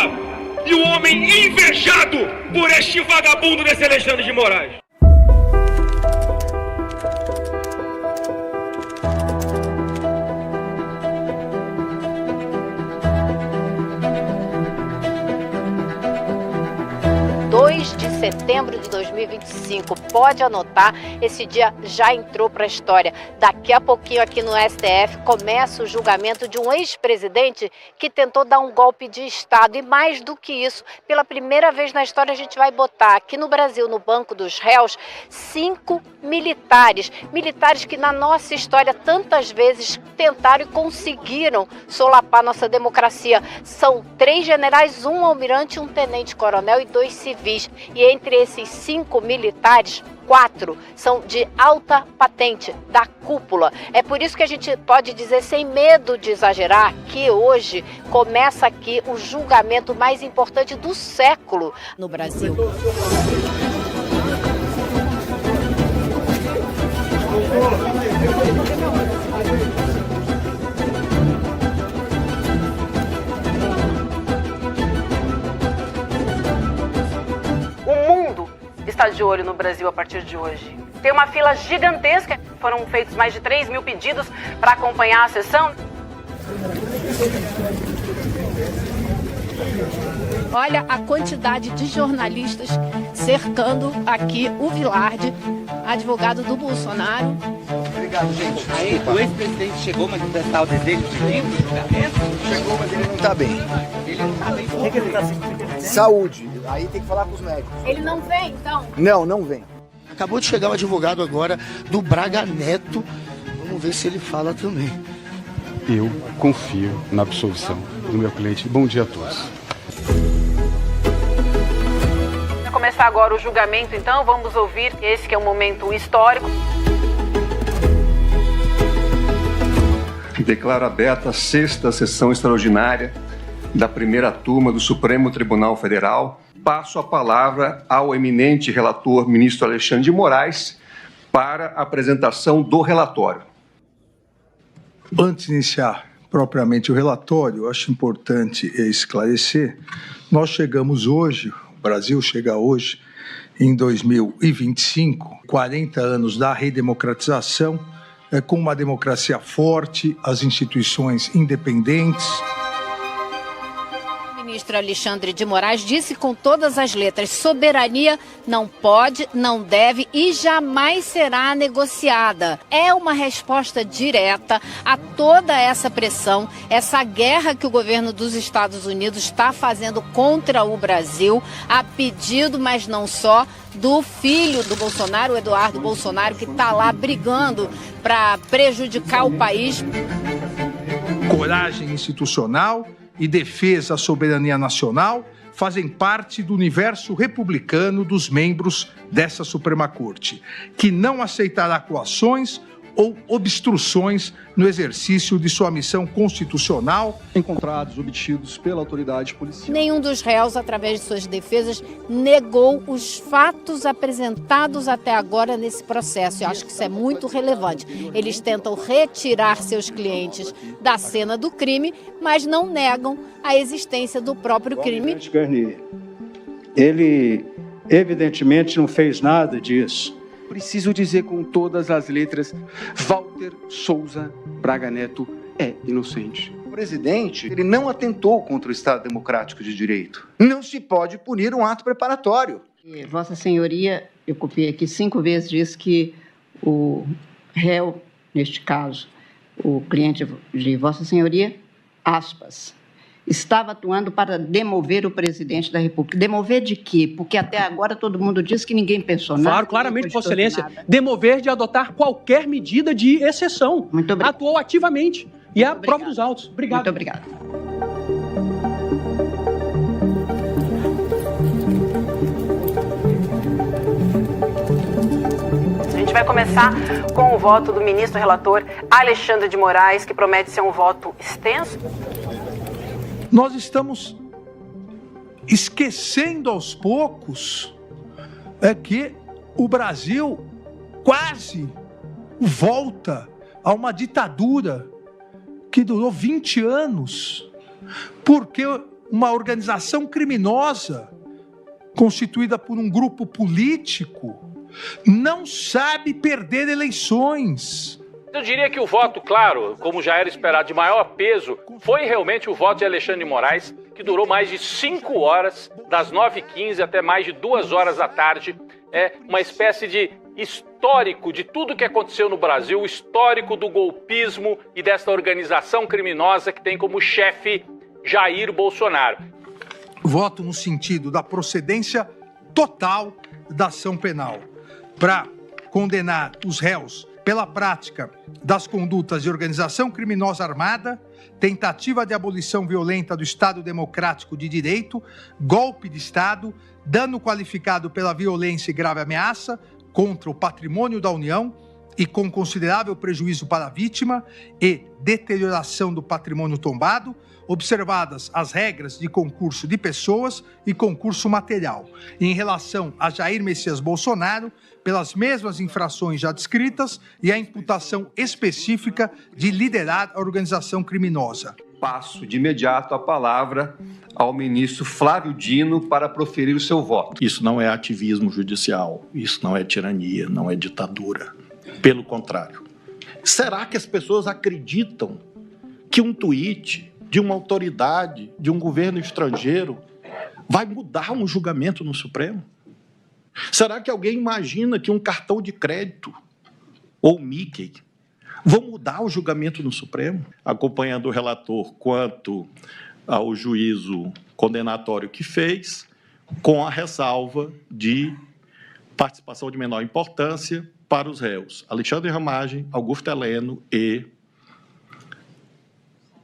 e um homem invejado por este vagabundo desse Alexandre de Moraes. De setembro de 2025, pode anotar, esse dia já entrou para a história. Daqui a pouquinho aqui no STF começa o julgamento de um ex-presidente que tentou dar um golpe de Estado e mais do que isso, pela primeira vez na história a gente vai botar aqui no Brasil, no banco dos réus, 5 militares que na nossa história tantas vezes tentaram e conseguiram solapar nossa democracia. São 3 generais, um almirante, um tenente-coronel e 2 civis. E entre esses 5 militares, 4 são de alta patente, da cúpula. É por isso que a gente pode dizer, sem medo de exagerar, que hoje começa aqui o julgamento mais importante do século no Brasil. Está de olho no Brasil a partir de hoje. Tem uma fila gigantesca, foram feitos mais de 3 mil pedidos para acompanhar a sessão. Olha a quantidade de jornalistas cercando aqui o Vilarde, advogado do Bolsonaro. Obrigado, gente. Aí, o ex-presidente chegou, mas não está o desejo de vir no julgamento? Chegou, mas ele não está bem. Ele não está bem. O que ele está sentindo? Saúde. Aí tem que falar com os médicos. Ele não vem, então? Não vem. Acabou de chegar o advogado agora do Braga Neto. Vamos ver se ele fala também. Eu confio na absolvição do meu cliente. Bom dia a todos. Vai começar agora o julgamento, então. Vamos ouvir esse que é um momento histórico. Declaro aberta a 6ª sessão extraordinária da primeira turma do Supremo Tribunal Federal. Passo a palavra ao eminente relator, ministro Alexandre de Moraes, para a apresentação do relatório. Antes de iniciar, propriamente o relatório, acho importante esclarecer, nós chegamos hoje, o Brasil chega hoje, em 2025, 40 anos da redemocratização, com uma democracia forte, as instituições independentes. O ministro Alexandre de Moraes disse com todas as letras: soberania não pode, não deve e jamais será negociada. É uma resposta direta a toda essa pressão, essa guerra que o governo dos Estados Unidos está fazendo contra o Brasil, a pedido, mas não só, do filho do Bolsonaro, o Eduardo Bolsonaro, que está lá brigando para prejudicar o país. Coragem institucional e defesa da soberania nacional fazem parte do universo republicano dos membros dessa Suprema Corte, que não aceitará coações ou obstruções no exercício de sua missão constitucional. Encontrados, obtidos pela autoridade policial. Nenhum dos réus, através de suas defesas, negou os fatos apresentados até agora nesse processo. Eu acho que isso é muito relevante. Eles tentam retirar seus clientes da cena do crime, mas não negam a existência do próprio crime. Garnier, ele evidentemente não fez nada disso. Preciso dizer com todas as letras, Walter Souza Braga Neto é inocente. O presidente, ele não atentou contra o Estado Democrático de Direito. Não se pode punir um ato preparatório. Vossa Senhoria, eu copiei aqui 5 vezes, diz que o réu, neste caso, o cliente de Vossa Senhoria, aspas, estava atuando para demover o presidente da República. Demover de quê? Porque até agora todo mundo diz que ninguém pensou nada. Claro, claramente, Vossa Excelência. Demover de adotar qualquer medida de exceção. Muito obrigado. Atuou ativamente. E é a prova dos autos. Obrigado. Muito obrigada. A gente vai começar com o voto do ministro relator Alexandre de Moraes, que promete ser um voto extenso. Nós estamos esquecendo aos poucos que o Brasil quase volta a uma ditadura que durou 20 anos, porque uma organização criminosa constituída por um grupo político não sabe perder eleições. Eu diria que o voto, claro, como já era esperado, de maior peso, foi realmente o voto de Alexandre de Moraes, que durou mais de 5 horas, das 9h15 até mais de 2 horas da tarde. É uma espécie de histórico de tudo que aconteceu no Brasil, o histórico do golpismo e desta organização criminosa que tem como chefe Jair Bolsonaro. Voto no sentido da procedência total da ação penal, para condenar os réus pela prática das condutas de organização criminosa armada, tentativa de abolição violenta do Estado Democrático de Direito, golpe de Estado, dano qualificado pela violência e grave ameaça contra o patrimônio da União e com considerável prejuízo para a vítima e deterioração do patrimônio tombado, observadas as regras de concurso de pessoas e concurso material. Em relação a Jair Messias Bolsonaro, pelas mesmas infrações já descritas e a imputação específica de liderar a organização criminosa. Passo de imediato a palavra ao ministro Flávio Dino para proferir o seu voto. Isso não é ativismo judicial, isso não é tirania, não é ditadura. Pelo contrário. Será que as pessoas acreditam que um tweet de uma autoridade, de um governo estrangeiro, vai mudar um julgamento no Supremo? Será que alguém imagina que um cartão de crédito ou Mickey vão mudar o julgamento no Supremo? Acompanhando o relator quanto ao juízo condenatório que fez, com a ressalva de participação de menor importância para os réus Alexandre Ramagem, Augusto Heleno e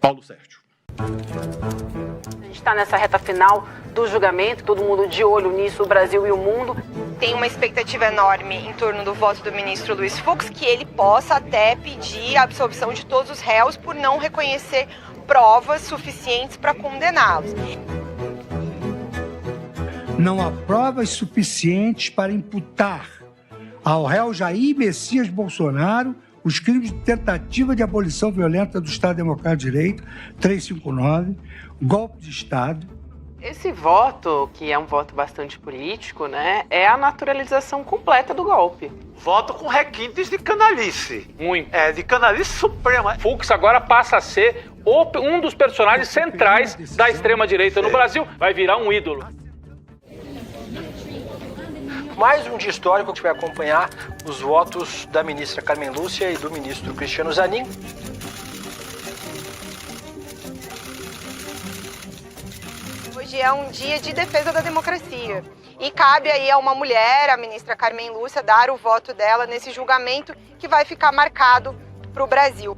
Paulo Sérgio. A gente está nessa reta final do julgamento, todo mundo de olho nisso, o Brasil e o mundo. Tem uma expectativa enorme em torno do voto do ministro Luiz Fux, que ele possa até pedir a absolvição de todos os réus por não reconhecer provas suficientes para condená-los. Não há provas suficientes para imputar ao réu Jair Messias Bolsonaro os crimes de tentativa de abolição violenta do Estado Democrático de Direito, 359, golpe de Estado. Esse voto, que é um voto bastante político, né, é a naturalização completa do golpe. Voto com requintes de canalice. Muito. De canalice suprema. Fux agora passa a ser um dos personagens centrais da extrema-direita no Brasil. Vai virar um ídolo. Mais um dia histórico que a gente vai acompanhar os votos da ministra Carmen Lúcia e do ministro Cristiano Zanin. Hoje é um dia de defesa da democracia e cabe aí a uma mulher, a ministra Carmen Lúcia, dar o voto dela nesse julgamento que vai ficar marcado para o Brasil.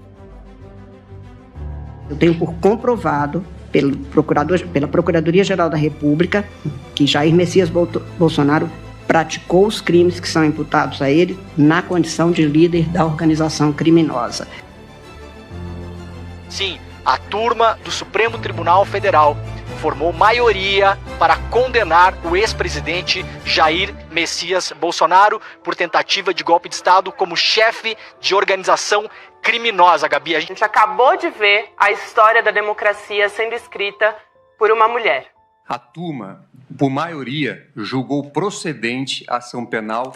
Eu tenho por comprovado pela Procuradoria-Geral da República que Jair Messias Bolsonaro praticou os crimes que são imputados a ele na condição de líder da organização criminosa. Sim, a turma do Supremo Tribunal Federal formou maioria para condenar o ex-presidente Jair Messias Bolsonaro por tentativa de golpe de Estado como chefe de organização criminosa, Gabi. A gente acabou de ver a história da democracia sendo escrita por uma mulher. A turma, por maioria, julgou procedente a ação penal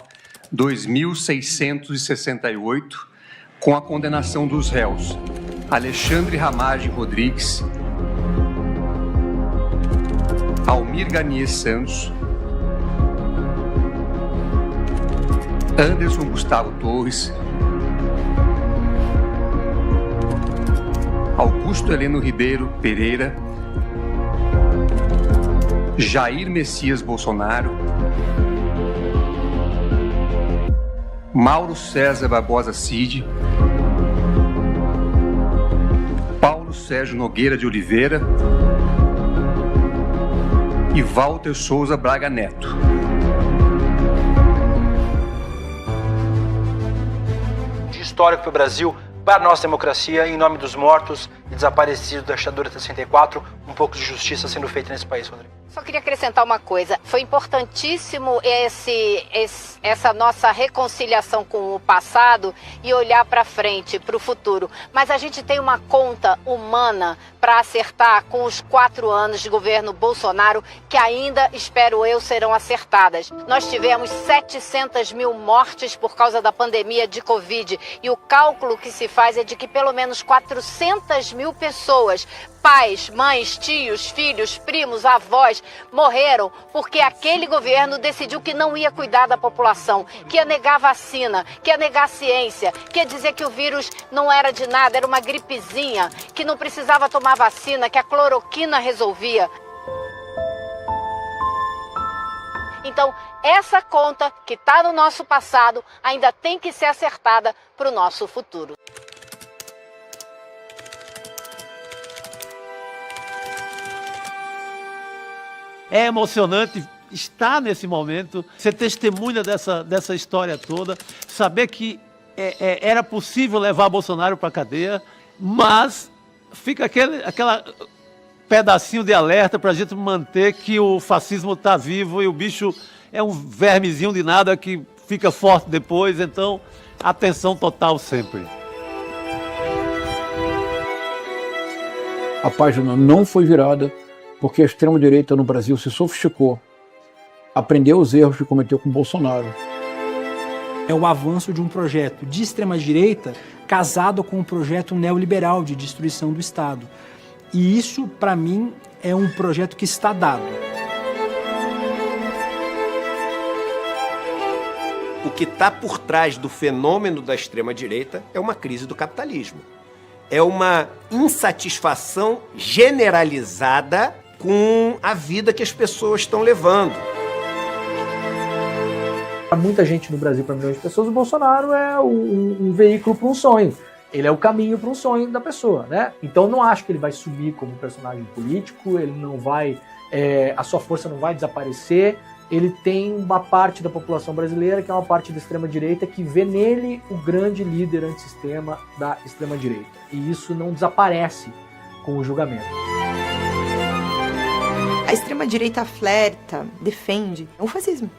2668 com a condenação dos réus Alexandre Ramagem Rodrigues, Almir Garnier Santos, Anderson Gustavo Torres, Augusto Heleno Ribeiro Pereira, Jair Messias Bolsonaro, Mauro César Barbosa Cid, Paulo Sérgio Nogueira de Oliveira e Walter Souza Braga Neto. De histórico para o Brasil, para a nossa democracia, em nome dos mortos e desaparecidos da ditadura de 64, um pouco de justiça sendo feita nesse país, Rodrigo. Só queria acrescentar uma coisa. Foi importantíssimo essa nossa reconciliação com o passado e olhar para frente, para o futuro. Mas a gente tem uma conta humana para acertar com os 4 anos de governo Bolsonaro que ainda, espero eu, serão acertadas. Nós tivemos 700 mil mortes por causa da pandemia de Covid e o cálculo que se faz é de que pelo menos 400 mil pessoas, pais, mães, tios, filhos, primos, avós, morreram porque aquele governo decidiu que não ia cuidar da população, que ia negar vacina, que ia negar ciência, que ia dizer que o vírus não era de nada, era uma gripezinha, que não precisava tomar vacina, que a cloroquina resolvia. Então, essa conta que está no nosso passado ainda tem que ser acertada para o nosso futuro. É emocionante estar nesse momento, ser testemunha dessa história toda, saber que era possível levar Bolsonaro para a cadeia, mas fica aquela pedacinho de alerta para a gente manter que o fascismo está vivo e o bicho é um vermezinho de nada que fica forte depois, então atenção total sempre. A página não foi virada porque a extrema-direita no Brasil se sofisticou, aprendeu os erros que cometeu com Bolsonaro. É o avanço de um projeto de extrema-direita casado com um projeto neoliberal de destruição do Estado. E isso, para mim, é um projeto que está dado. O que está por trás do fenômeno da extrema-direita é uma crise do capitalismo. É uma insatisfação generalizada com a vida que as pessoas estão levando. Para muita gente no Brasil, para milhões de pessoas, o Bolsonaro é um veículo para um sonho. Ele é o caminho para um sonho da pessoa, né? Então não acho que ele vai subir como personagem político, ele não vai, a sua força não vai desaparecer. Ele tem uma parte da população brasileira, que é uma parte da extrema-direita, que vê nele o grande líder antissistema da extrema-direita. E isso não desaparece com o julgamento. A extrema-direita flerta, defende o fascismo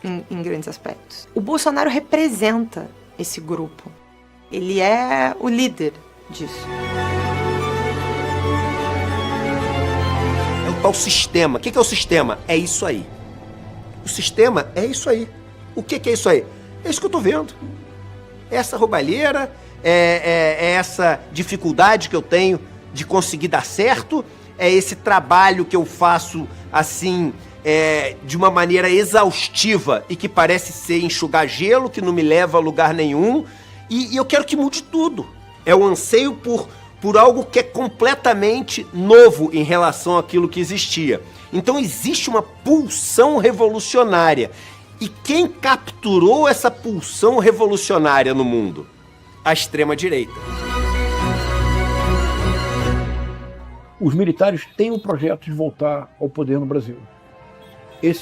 em grandes aspectos. O Bolsonaro representa esse grupo. Ele é o líder disso. É o tal sistema. O que é o sistema? É isso aí. O sistema é isso aí. O que é isso aí? É isso que eu estou vendo. Essa roubalheira, é essa dificuldade que eu tenho de conseguir dar certo, é esse trabalho que eu faço assim, de uma maneira exaustiva e que parece ser enxugar gelo, que não me leva a lugar nenhum, e eu quero que mude tudo. É o anseio por algo que é completamente novo em relação àquilo que existia. Então existe uma pulsão revolucionária. E quem capturou essa pulsão revolucionária no mundo? A extrema-direita. Os militares têm um projeto de voltar ao poder no Brasil.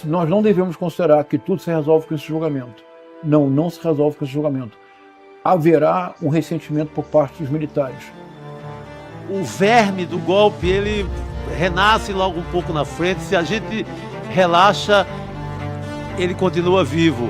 Nós não devemos considerar que tudo se resolve com esse julgamento. Não se resolve com esse julgamento. Haverá um ressentimento por parte dos militares. O verme do golpe, ele renasce logo um pouco na frente. Se a gente relaxa, ele continua vivo.